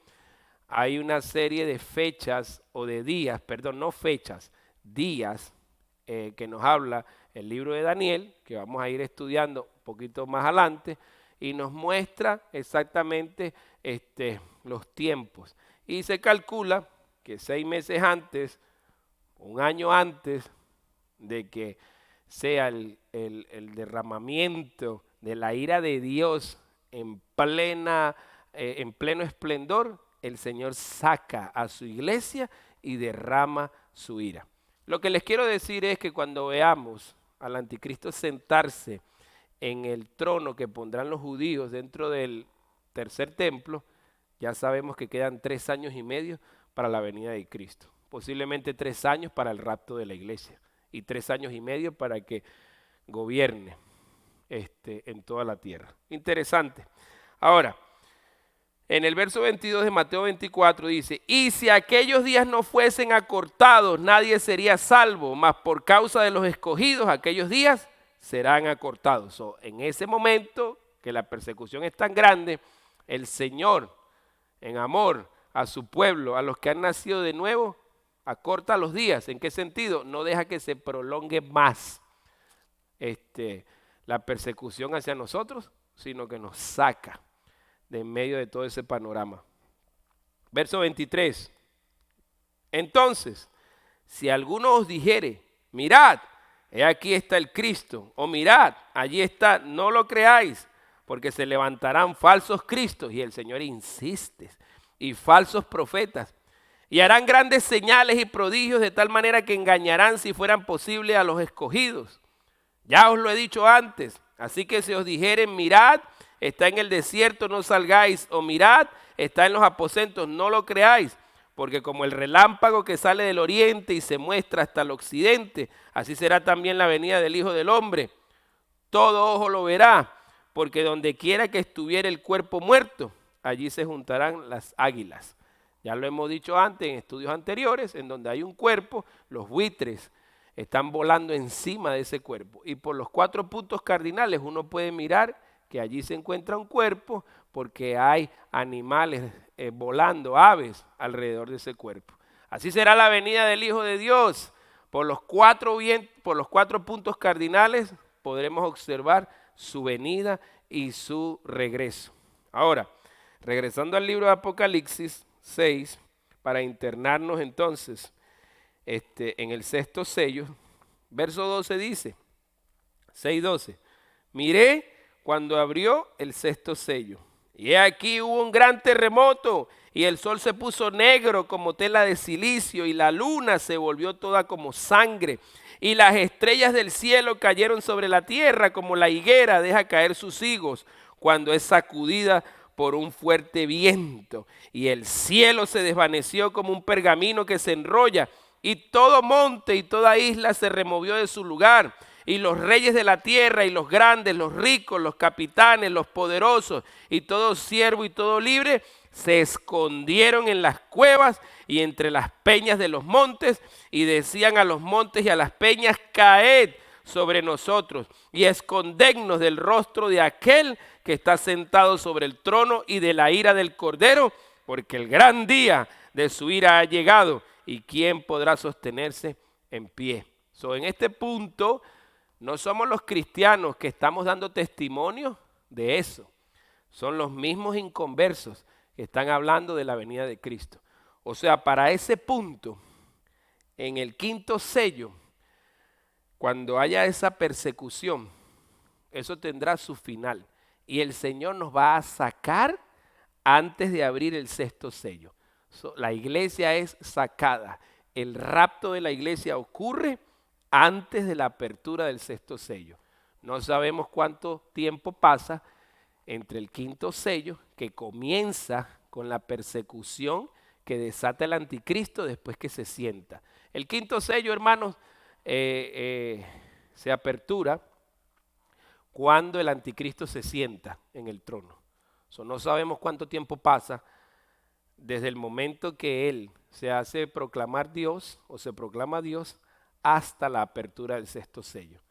Hay una serie de fechas o de días, perdón, no fechas, días que nos habla el libro de Daniel, que vamos a ir estudiando un poquito más adelante, y nos muestra exactamente los tiempos. Y se calcula que 6 meses antes, 1 año antes de que sea el derramamiento de la ira de Dios en pleno esplendor, el Señor saca a su iglesia y derrama su ira. Lo que les quiero decir es que cuando veamos al anticristo sentarse en el trono que pondrán los judíos dentro del tercer templo, ya sabemos que quedan 3 años y medio para la venida de Cristo. Posiblemente 3 años para el rapto de la iglesia y 3 años y medio para que gobierne en toda la tierra. Interesante. Ahora, en el verso 22 de Mateo 24 dice: y si aquellos días no fuesen acortados, nadie sería salvo, mas por causa de los escogidos, aquellos días serán acortados. En ese momento que la persecución es tan grande, el Señor, en amor a su pueblo, a los que han nacido de nuevo, acorta los días. ¿En qué sentido? No deja que se prolongue más la persecución hacia nosotros, sino que nos saca de en medio de todo ese panorama. Verso 23. Entonces, si alguno os dijere: mirad, he aquí está el Cristo, o mirad, allí está, no lo creáis, porque se levantarán falsos cristos, y el Señor insiste, y falsos profetas, y harán grandes señales y prodigios, de tal manera que engañarán, si fueran posible, a los escogidos. Ya os lo he dicho antes, así que si os dijeren: mirad, está en el desierto, no salgáis, o mirad, está en los aposentos, no lo creáis, porque como el relámpago que sale del oriente y se muestra hasta el occidente, así será también la venida del Hijo del Hombre. Todo ojo lo verá, porque donde quiera que estuviera el cuerpo muerto, allí se juntarán las águilas. Ya lo hemos dicho antes en estudios anteriores, en donde hay un cuerpo, los buitres están volando encima de ese cuerpo. Y por los 4 puntos cardinales uno puede mirar que allí se encuentra un cuerpo, porque hay animales volando, aves, alrededor de ese cuerpo. Así será la venida del Hijo de Dios. Por los 4 puntos cardinales podremos observar su venida y su regreso. Ahora, regresando al libro de Apocalipsis 6, para internarnos entonces en el 6º sello, verso 12 dice, 6:12, miré cuando abrió el 6º sello, y aquí hubo un gran terremoto, y el sol se puso negro como tela de silicio, y la luna se volvió toda como sangre, y las estrellas del cielo cayeron sobre la tierra, como la higuera deja caer sus higos cuando es sacudida por un fuerte viento, y el cielo se desvaneció como un pergamino que se enrolla, y todo monte y toda isla se removió de su lugar, y los reyes de la tierra y los grandes, los ricos, los capitanes, los poderosos y todo siervo y todo libre se escondieron en las cuevas y entre las peñas de los montes, y decían a los montes y a las peñas: caed sobre nosotros y escondednos del rostro de aquel que está sentado sobre el trono y de la ira del Cordero, porque el gran día de su ira ha llegado, ¿y quién podrá sostenerse en pie? En este punto, no somos los cristianos que estamos dando testimonio de eso. Son los mismos inconversos que están hablando de la venida de Cristo. O sea, para ese punto, en el quinto sello, cuando haya esa persecución, eso tendrá su final. Y el Señor nos va a sacar antes de abrir el sexto sello. La iglesia es sacada. El rapto de la iglesia ocurre antes de la apertura del sexto sello. No sabemos cuánto tiempo pasa entre el quinto sello, que comienza con la persecución que desata el anticristo después que se sienta. El quinto sello, hermanos, se apertura cuando el anticristo se sienta en el trono. No sabemos cuánto tiempo pasa desde el momento que él se hace proclamar Dios o se proclama Dios hasta la apertura del sexto sello.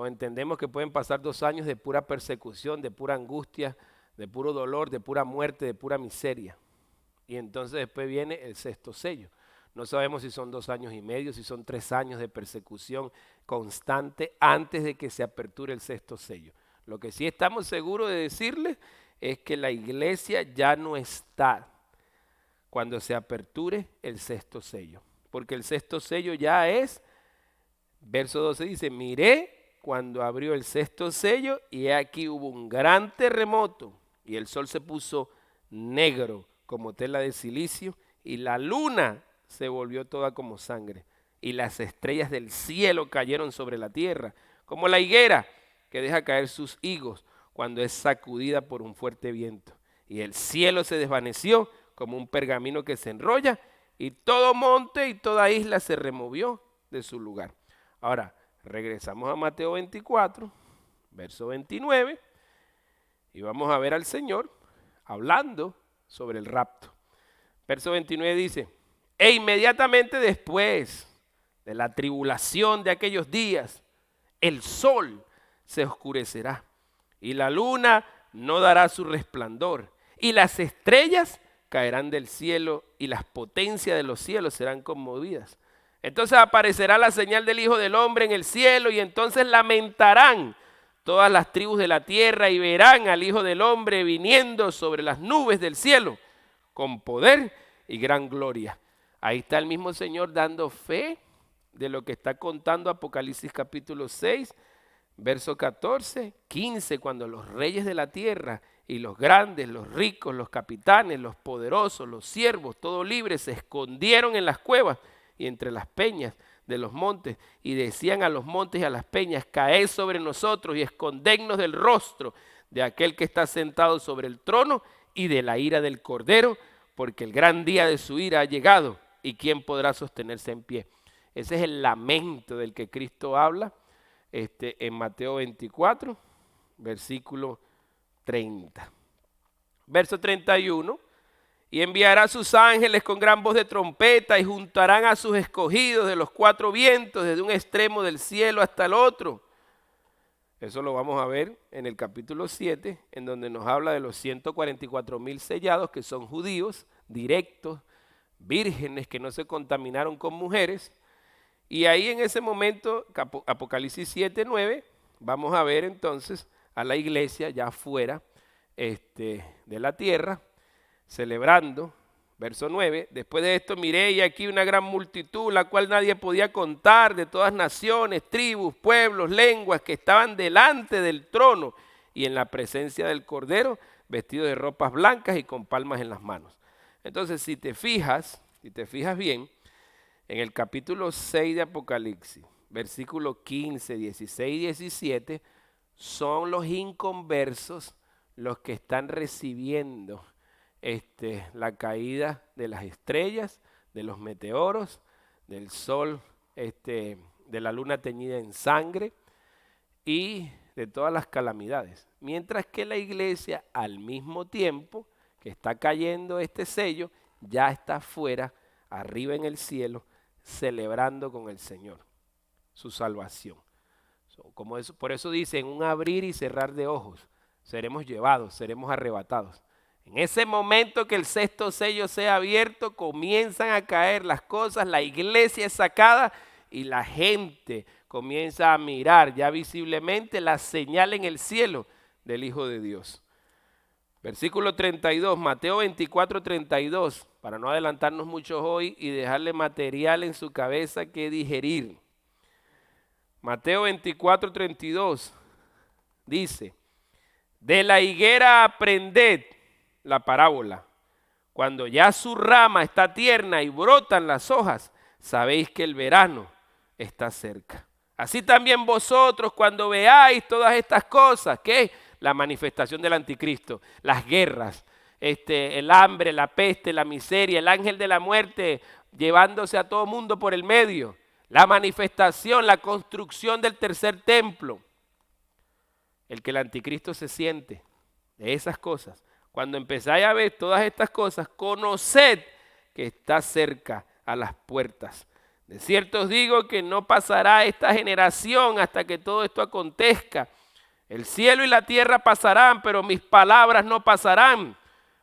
Entendemos que pueden pasar 2 años de pura persecución, de pura angustia, de puro dolor, de pura muerte, de pura miseria. Y entonces después viene el sexto sello. No sabemos si son 2 años y medio, si son 3 años de persecución constante antes de que se aperture el sexto sello. Lo que sí estamos seguros de decirles es que la iglesia ya no está cuando se aperture el sexto sello. Porque el sexto sello ya es, verso 12 dice, miré cuando abrió el sexto sello y aquí hubo un gran terremoto y el sol se puso negro como tela de silicio y la luna se volvió toda como sangre y las estrellas del cielo cayeron sobre la tierra como la higuera que deja caer sus higos cuando es sacudida por un fuerte viento y el cielo se desvaneció como un pergamino que se enrolla y todo monte y toda isla se removió de su lugar. Ahora, regresamos a Mateo 24, verso 29, y vamos a ver al Señor hablando sobre el rapto. Verso 29 dice, e inmediatamente después de la tribulación de aquellos días, el sol se oscurecerá y la luna no dará su resplandor y las estrellas caerán del cielo y las potencias de los cielos serán conmovidas. Entonces aparecerá la señal del Hijo del Hombre en el cielo y entonces lamentarán todas las tribus de la tierra y verán al Hijo del Hombre viniendo sobre las nubes del cielo con poder y gran gloria. Ahí está el mismo Señor dando fe de lo que está contando Apocalipsis capítulo 6, verso 14, 15, cuando los reyes de la tierra y los grandes, los ricos, los capitanes, los poderosos, los siervos, todos libres, se escondieron en las cuevas y entre las peñas de los montes y decían a los montes y a las peñas, caed sobre nosotros y escondednos del rostro de aquel que está sentado sobre el trono y de la ira del Cordero, porque el gran día de su ira ha llegado y quién podrá sostenerse en pie. Ese es el lamento del que Cristo habla en Mateo 24, versículo 30. Verso 31. Y enviará a sus ángeles con gran voz de trompeta y juntarán a sus escogidos de los 4 vientos desde un extremo del cielo hasta el otro. Eso lo vamos a ver en el capítulo 7, en donde nos habla de los 144,000 sellados que son judíos, directos, vírgenes que no se contaminaron con mujeres. Y ahí en ese momento, Apocalipsis 7, 9, vamos a ver entonces a la iglesia ya fuera de la tierra, celebrando, verso 9, después de esto miré y aquí una gran multitud, la cual nadie podía contar, de todas naciones, tribus, pueblos, lenguas, que estaban delante del trono y en la presencia del Cordero, vestidos de ropas blancas y con palmas en las manos. Entonces, si te fijas bien, en el capítulo 6 de Apocalipsis, versículos 15, 16 y 17, son los inconversos los que están recibiendo la caída de las estrellas, de los meteoros, del sol, de la luna teñida en sangre y de todas las calamidades. Mientras que la iglesia, al mismo tiempo que está cayendo este sello, ya está afuera, arriba en el cielo, celebrando con el Señor su salvación. Por eso dice, en un abrir y cerrar de ojos, seremos llevados, seremos arrebatados. En ese momento que el sexto sello sea abierto, comienzan a caer las cosas, la iglesia es sacada y la gente comienza a mirar ya visiblemente la señal en el cielo del Hijo de Dios. Versículo 32, Mateo 24, 32, para no adelantarnos mucho hoy y dejarle material en su cabeza que digerir. Mateo 24, 32 dice, de la higuera aprended la parábola. Cuando ya su rama está tierna y brotan las hojas, sabéis que el verano está cerca. Así también vosotros cuando veáis todas estas cosas, ¿qué? La manifestación del anticristo, las guerras, el hambre, la peste, la miseria, el ángel de la muerte llevándose a todo mundo por el medio, la manifestación, la construcción del tercer templo, el que el anticristo se siente de esas cosas. Cuando empezáis a ver todas estas cosas, conoced que está cerca a las puertas. De cierto os digo que no pasará esta generación hasta que todo esto acontezca. El cielo y la tierra pasarán, pero mis palabras no pasarán.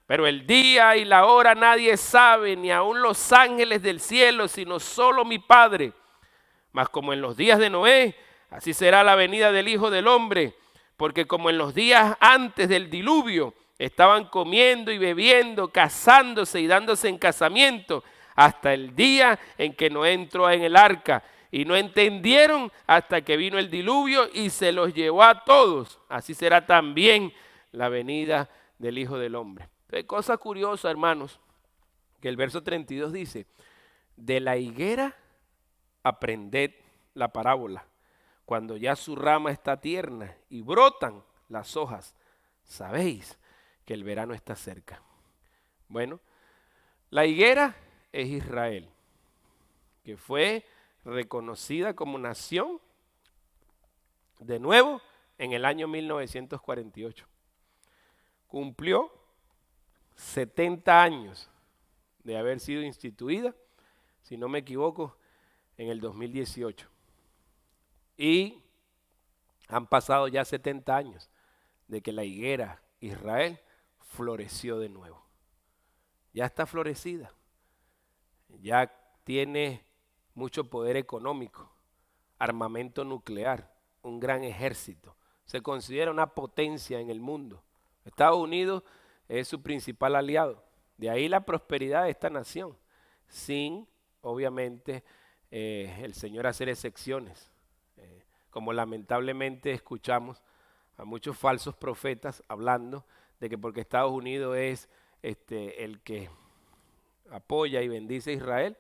Pero el día y la hora nadie sabe, ni aun los ángeles del cielo, sino solo mi Padre. Mas como en los días de Noé, así será la venida del Hijo del Hombre. Porque como en los días antes del diluvio, estaban comiendo y bebiendo, casándose y dándose en casamiento, hasta el día en que Noé entró en el arca. Y no entendieron hasta que vino el diluvio y se los llevó a todos. Así será también la venida del Hijo del Hombre. Entonces, cosa curiosa, hermanos, que el verso 32 dice, de la higuera aprended la parábola. Cuando ya su rama está tierna y brotan las hojas, sabéis que el verano está cerca. Bueno, la higuera es Israel, que fue reconocida como nación de nuevo en el año 1948. Cumplió 70 años de haber sido instituida, si no me equivoco, en el 2018. Y han pasado ya 70 años de que la higuera Israel floreció de nuevo. Ya está florecida. Ya tiene mucho poder económico, armamento nuclear, un gran ejército. Se considera una potencia en el mundo. Estados Unidos es su principal aliado. De ahí la prosperidad de esta nación, sin, obviamente, el Señor hacer excepciones. Como lamentablemente escuchamos a muchos falsos profetas hablando de que porque Estados Unidos es el que apoya y bendice a Israel,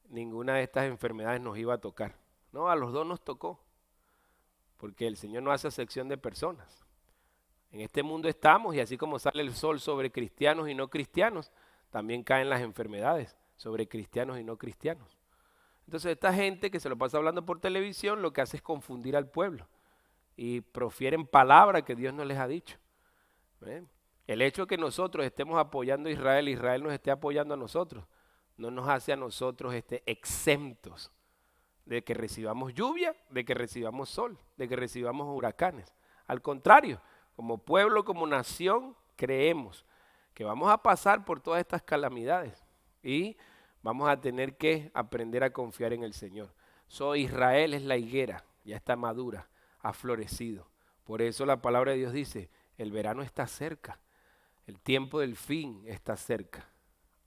ninguna de estas enfermedades nos iba a tocar. No, a los dos nos tocó, porque el Señor no hace excepción de personas. En este mundo estamos y así como sale el sol sobre cristianos y no cristianos, también caen las enfermedades sobre cristianos y no cristianos. Entonces esta gente que se lo pasa hablando por televisión lo que hace es confundir al pueblo y profieren palabras que Dios no les ha dicho. ¿Ven? El hecho de que nosotros estemos apoyando a Israel, Israel nos esté apoyando a nosotros, no nos hace a nosotros exentos de que recibamos lluvia, de que recibamos sol, de que recibamos huracanes. Al contrario, como pueblo, como nación, creemos que vamos a pasar por todas estas calamidades y vamos a tener que aprender a confiar en el Señor. Israel es la higuera, ya está madura, ha florecido. Por eso la palabra de Dios dice, el verano está cerca, el tiempo del fin está cerca.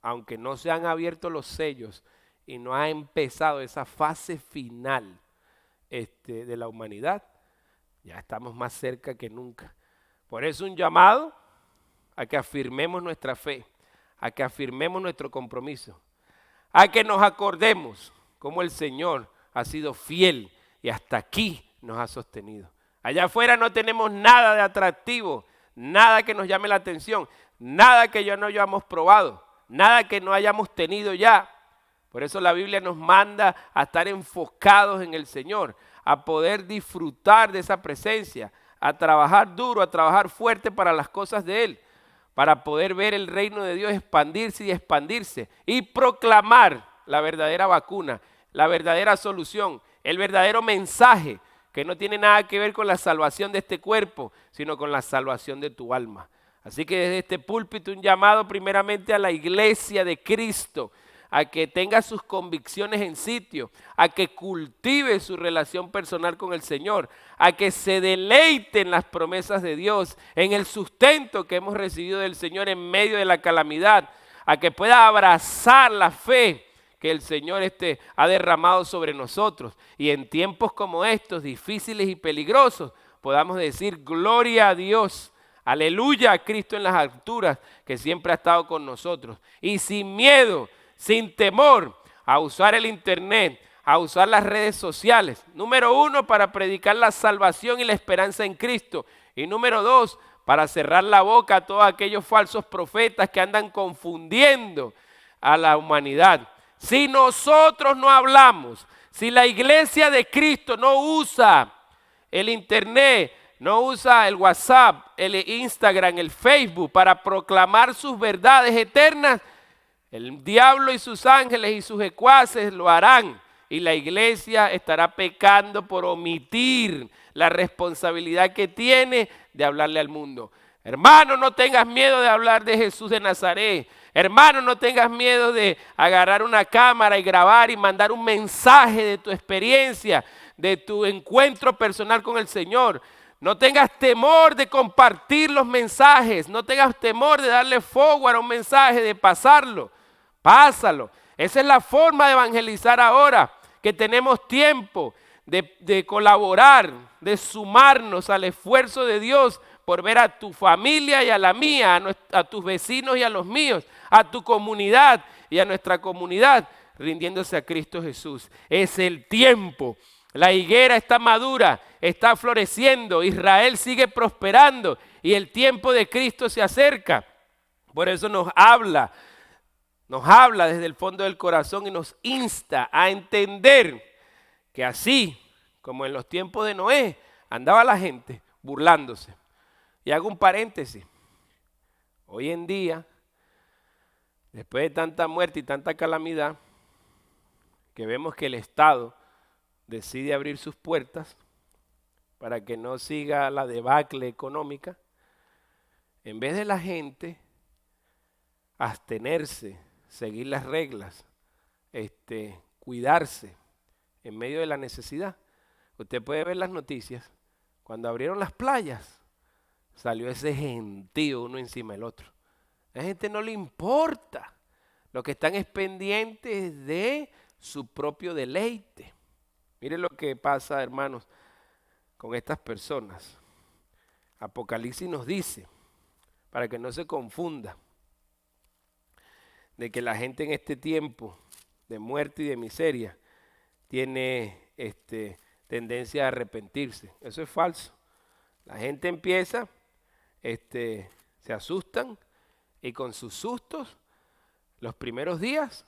Aunque no se han abierto los sellos y no ha empezado esa fase final de la humanidad, ya estamos más cerca que nunca. Por eso un llamado a que afirmemos nuestra fe, a que afirmemos nuestro compromiso, a que nos acordemos cómo el Señor ha sido fiel y hasta aquí nos ha sostenido. Allá afuera no tenemos nada de atractivo, nada que nos llame la atención, nada que no hayamos probado, nada que no hayamos tenido ya. Por eso la Biblia nos manda a estar enfocados en el Señor, a poder disfrutar de esa presencia, a trabajar duro, a trabajar fuerte para las cosas de Él, para poder ver el reino de Dios expandirse y proclamar la verdadera vacuna, la verdadera solución, el verdadero mensaje que no tiene nada que ver con la salvación de este cuerpo, sino con la salvación de tu alma. Así que desde este púlpito un llamado primeramente a la iglesia de Cristo, a que tenga sus convicciones en sitio, a que cultive su relación personal con el Señor, a que se deleite en las promesas de Dios, en el sustento que hemos recibido del Señor en medio de la calamidad, a que pueda abrazar la fe que el Señor ha derramado sobre nosotros. Y en tiempos como estos, difíciles y peligrosos, podamos decir gloria a Dios, aleluya a Cristo en las alturas, que siempre ha estado con nosotros. Y sin miedo, sin temor, a usar el internet, a usar las redes sociales. Número 1, para predicar la salvación y la esperanza en Cristo. Y número 2, para cerrar la boca a todos aquellos falsos profetas que andan confundiendo a la humanidad. Si nosotros no hablamos, si la iglesia de Cristo no usa el internet, no usa el WhatsApp, el Instagram, el Facebook para proclamar sus verdades eternas, el diablo y sus ángeles y sus secuaces lo harán, y la iglesia estará pecando por omitir la responsabilidad que tiene de hablarle al mundo. Hermano, no tengas miedo de hablar de Jesús de Nazaret. Hermano, no tengas miedo de agarrar una cámara y grabar y mandar un mensaje de tu experiencia, de tu encuentro personal con el Señor. No tengas temor de compartir los mensajes. No tengas temor de darle forward a un mensaje, de pasarlo. Pásalo. Esa es la forma de evangelizar ahora, que tenemos tiempo de colaborar, de sumarnos al esfuerzo de Dios por ver a tu familia y a la mía, a tus vecinos y a los míos, a tu comunidad y a nuestra comunidad, rindiéndose a Cristo Jesús. Es el tiempo. La higuera está madura, está floreciendo, Israel sigue prosperando y el tiempo de Cristo se acerca. Por eso nos habla desde el fondo del corazón y nos insta a entender que así como en los tiempos de Noé andaba la gente burlándose. Y hago un paréntesis. Hoy en día, después de tanta muerte y tanta calamidad, que vemos que el Estado decide abrir sus puertas para que no siga la debacle económica, en vez de la gente abstenerse, seguir las reglas, cuidarse en medio de la necesidad. Usted puede ver las noticias, cuando abrieron las playas, salió ese gentío uno encima del otro. A la gente no le importa, lo que están es pendientes de su propio deleite. Mire lo que pasa, hermanos, con estas personas. Apocalipsis nos dice, para que no se confunda, de que la gente en este tiempo de muerte y de miseria tiene tendencia a arrepentirse. Eso es falso. La gente empieza, se asustan y con sus sustos, los primeros días,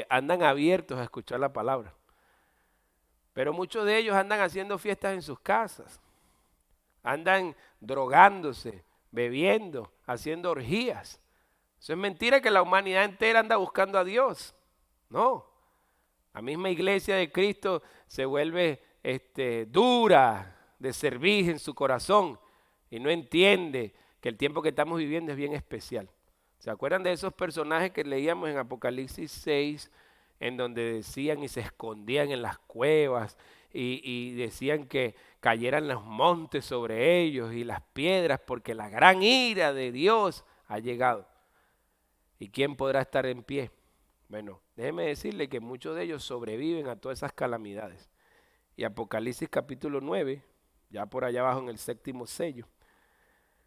andan abiertos a escuchar la palabra. Pero muchos de ellos andan haciendo fiestas en sus casas, andan drogándose, bebiendo, haciendo orgías. Eso es mentira, que la humanidad entera anda buscando a Dios. No, la misma iglesia de Cristo se vuelve dura de servir en su corazón y no entiende que el tiempo que estamos viviendo es bien especial. ¿Se acuerdan de esos personajes que leíamos en Apocalipsis 6, en donde decían y se escondían en las cuevas y decían que cayeran los montes sobre ellos y las piedras, porque la gran ira de Dios ha llegado? ¿Y quién podrá estar en pie? Bueno, déjeme decirle que muchos de ellos sobreviven a todas esas calamidades. Y Apocalipsis capítulo 9, ya por allá abajo en el 7º sello,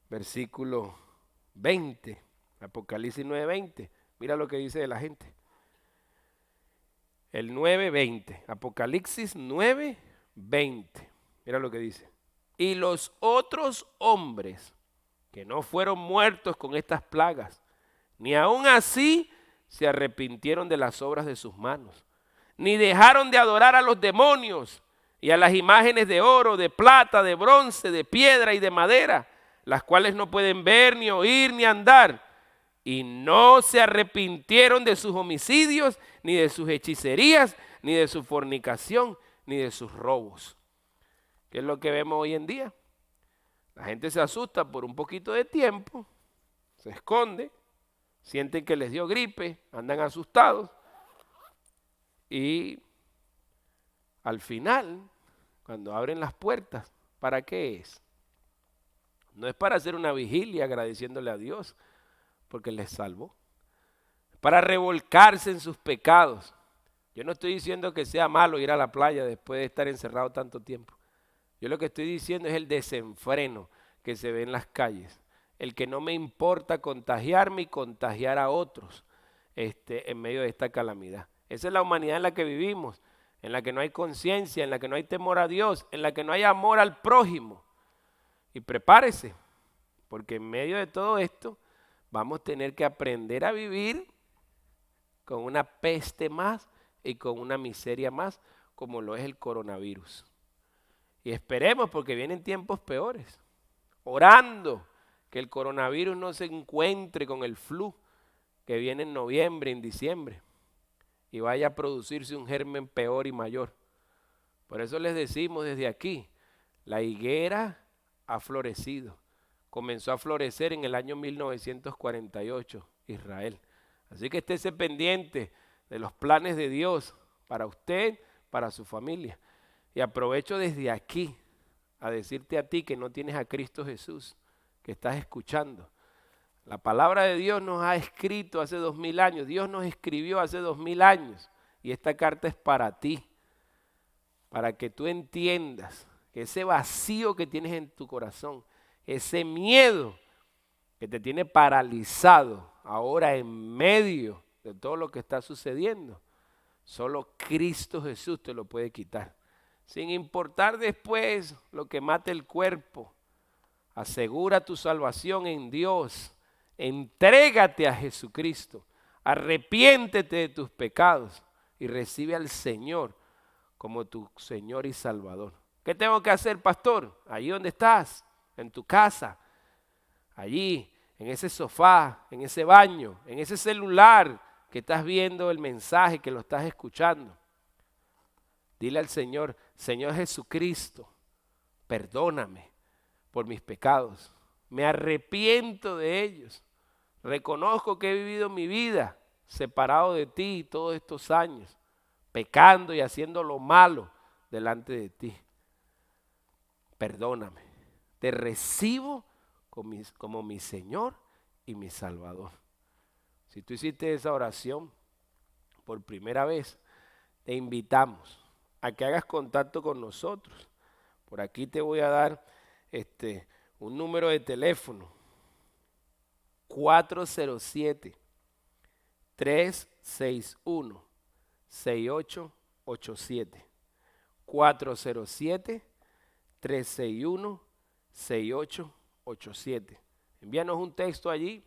versículo 20, Apocalipsis 9:20, mira lo que dice de la gente. El 9:20, Apocalipsis 9:20, mira lo que dice. Y los otros hombres que no fueron muertos con estas plagas, ni aun así se arrepintieron de las obras de sus manos, ni dejaron de adorar a los demonios y a las imágenes de oro, de plata, de bronce, de piedra y de madera, las cuales no pueden ver, ni oír, ni andar, y no se arrepintieron de sus homicidios, ni de sus hechicerías, ni de su fornicación, ni de sus robos. ¿Qué es lo que vemos hoy en día? La gente se asusta por un poquito de tiempo, se esconde, sienten que les dio gripe, andan asustados y al final, cuando abren las puertas, ¿para qué es? No es para hacer una vigilia agradeciéndole a Dios porque les salvó, es para revolcarse en sus pecados. Yo no estoy diciendo que sea malo ir a la playa después de estar encerrado tanto tiempo. Yo lo que estoy diciendo es el desenfreno que se ve en las calles, el que no me importa contagiarme y contagiar a otros en medio de esta calamidad. Esa es la humanidad en la que vivimos, en la que no hay conciencia, en la que no hay temor a Dios, en la que no hay amor al prójimo. Y prepárese, porque en medio de todo esto vamos a tener que aprender a vivir con una peste más y con una miseria más, como lo es el coronavirus. Y esperemos, porque vienen tiempos peores, orando que el coronavirus no se encuentre con el flu que viene en noviembre, en diciembre, y vaya a producirse un germen peor y mayor. Por eso les decimos desde aquí, la higuera ha florecido. Comenzó a florecer en el año 1948, Israel. Así que estése pendiente de los planes de Dios para usted, para su familia. Y aprovecho desde aquí a decirte a ti que no tienes a Cristo Jesús, que estás escuchando. La palabra de Dios nos ha escrito hace 2000 años, Dios nos escribió hace 2000 años y esta carta es para ti, para que tú entiendas que ese vacío que tienes en tu corazón, ese miedo que te tiene paralizado ahora en medio de todo lo que está sucediendo, solo Cristo Jesús te lo puede quitar. Sin importar después lo que mate el cuerpo, asegura tu salvación en Dios, entrégate a Jesucristo, arrepiéntete de tus pecados y recibe al Señor como tu Señor y Salvador. ¿Qué tengo que hacer, pastor? Allí donde estás, en tu casa, allí, en ese sofá, en ese baño, en ese celular que estás viendo el mensaje, que lo estás escuchando. Dile al Señor, Señor Jesucristo, perdóname por mis pecados. Me arrepiento de ellos. Reconozco que he vivido mi vida separado de ti todos estos años, pecando y haciendo lo malo delante de ti. Perdóname. Te recibo como mi Señor y mi Salvador. Si tú hiciste esa oración por primera vez, te invitamos a que hagas contacto con nosotros. Por aquí te voy a dar un número de teléfono: 407-361-6887. 407-361-6887. Envíanos un texto allí,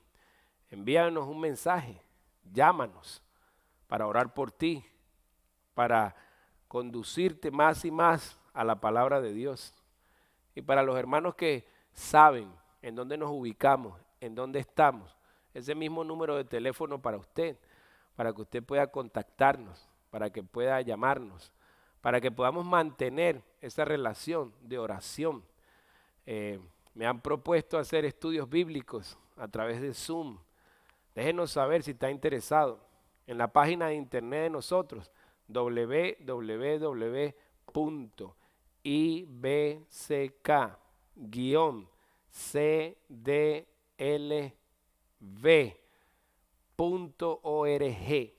envíanos un mensaje, llámanos para orar por ti, para conducirte más y más a la palabra de Dios. Y para los hermanos que saben en dónde nos ubicamos, en dónde estamos, ese mismo número de teléfono para usted, para que usted pueda contactarnos, para que pueda llamarnos, para que podamos mantener esa relación de oración. Me han propuesto hacer estudios bíblicos a través de Zoom. Déjenos saber si está interesado en la página de internet de nosotros, www.ibck-cdlv.org.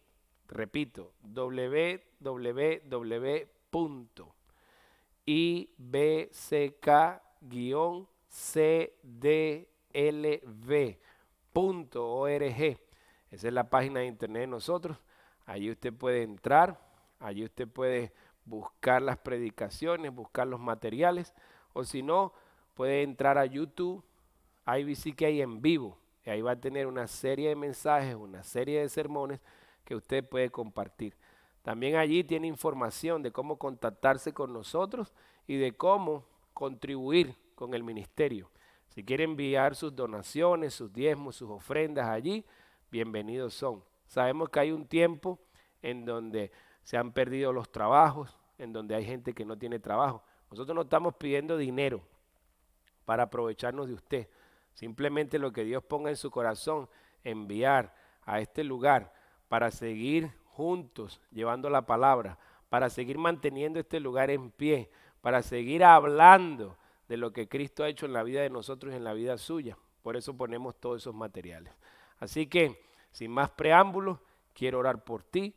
Repito, www.ibck-cdlv.org. Esa es la página de internet de nosotros. Allí usted puede entrar, allí usted puede buscar las predicaciones, buscar los materiales, o si no, puede entrar a YouTube, IBCK en vivo, y ahí va a tener una serie de mensajes, una serie de sermones que usted puede compartir. También allí tiene información de cómo contactarse con nosotros y de cómo contribuir con el ministerio. Si quiere enviar sus donaciones, sus diezmos, sus ofrendas allí, bienvenidos son. Sabemos que hay un tiempo en donde se han perdido los trabajos, en donde hay gente que no tiene trabajo. Nosotros no estamos pidiendo dinero para aprovecharnos de usted. Simplemente lo que Dios ponga en su corazón, enviar a este lugar para seguir juntos llevando la palabra, para seguir manteniendo este lugar en pie, para seguir hablando de lo que Cristo ha hecho en la vida de nosotros y en la vida suya. Por eso ponemos todos esos materiales. Así que, sin más preámbulos, quiero orar por ti.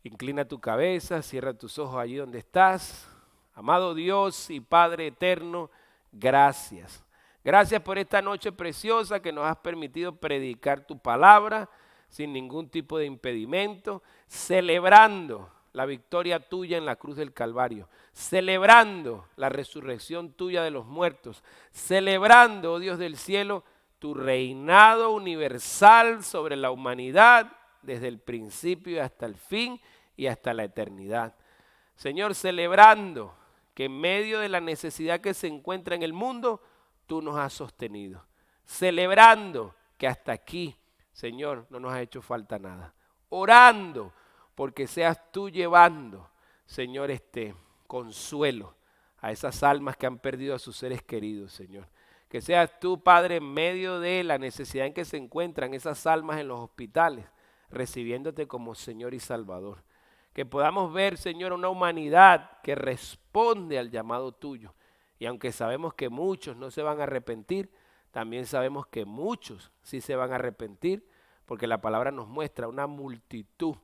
Inclina tu cabeza, cierra tus ojos allí donde estás. Amado Dios y Padre eterno, gracias. Gracias por esta noche preciosa que nos has permitido predicar tu palabra sin ningún tipo de impedimento, celebrando la victoria tuya en la cruz del Calvario, celebrando la resurrección tuya de los muertos, celebrando, oh Dios del cielo, tu reinado universal sobre la humanidad desde el principio hasta el fin y hasta la eternidad. Señor, celebrando que en medio de la necesidad que se encuentra en el mundo, tú nos has sostenido. Celebrando que hasta aquí, Señor, no nos ha hecho falta nada. Orando porque seas tú llevando, Señor, este consuelo a esas almas que han perdido a sus seres queridos, Señor. Que seas tú, Padre, en medio de la necesidad en que se encuentran esas almas en los hospitales, recibiéndote como Señor y Salvador. Que podamos ver, Señor, una humanidad que responde al llamado tuyo. Y aunque sabemos que muchos no se van a arrepentir, también sabemos que muchos sí se van a arrepentir, porque la palabra nos muestra una multitud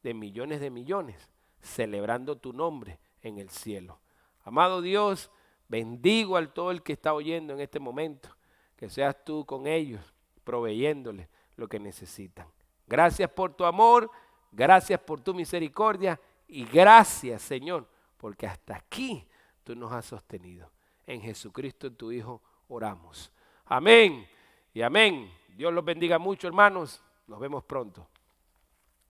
de millones celebrando tu nombre en el cielo. Amado Dios, bendigo al todo el que está oyendo en este momento, que seas tú con ellos, proveyéndoles lo que necesitan. Gracias por tu amor, gracias por tu misericordia y gracias, Señor, porque hasta aquí tú nos has sostenido. En Jesucristo, tu Hijo, oramos. Amén y amén. Dios los bendiga mucho, hermanos. Nos vemos pronto.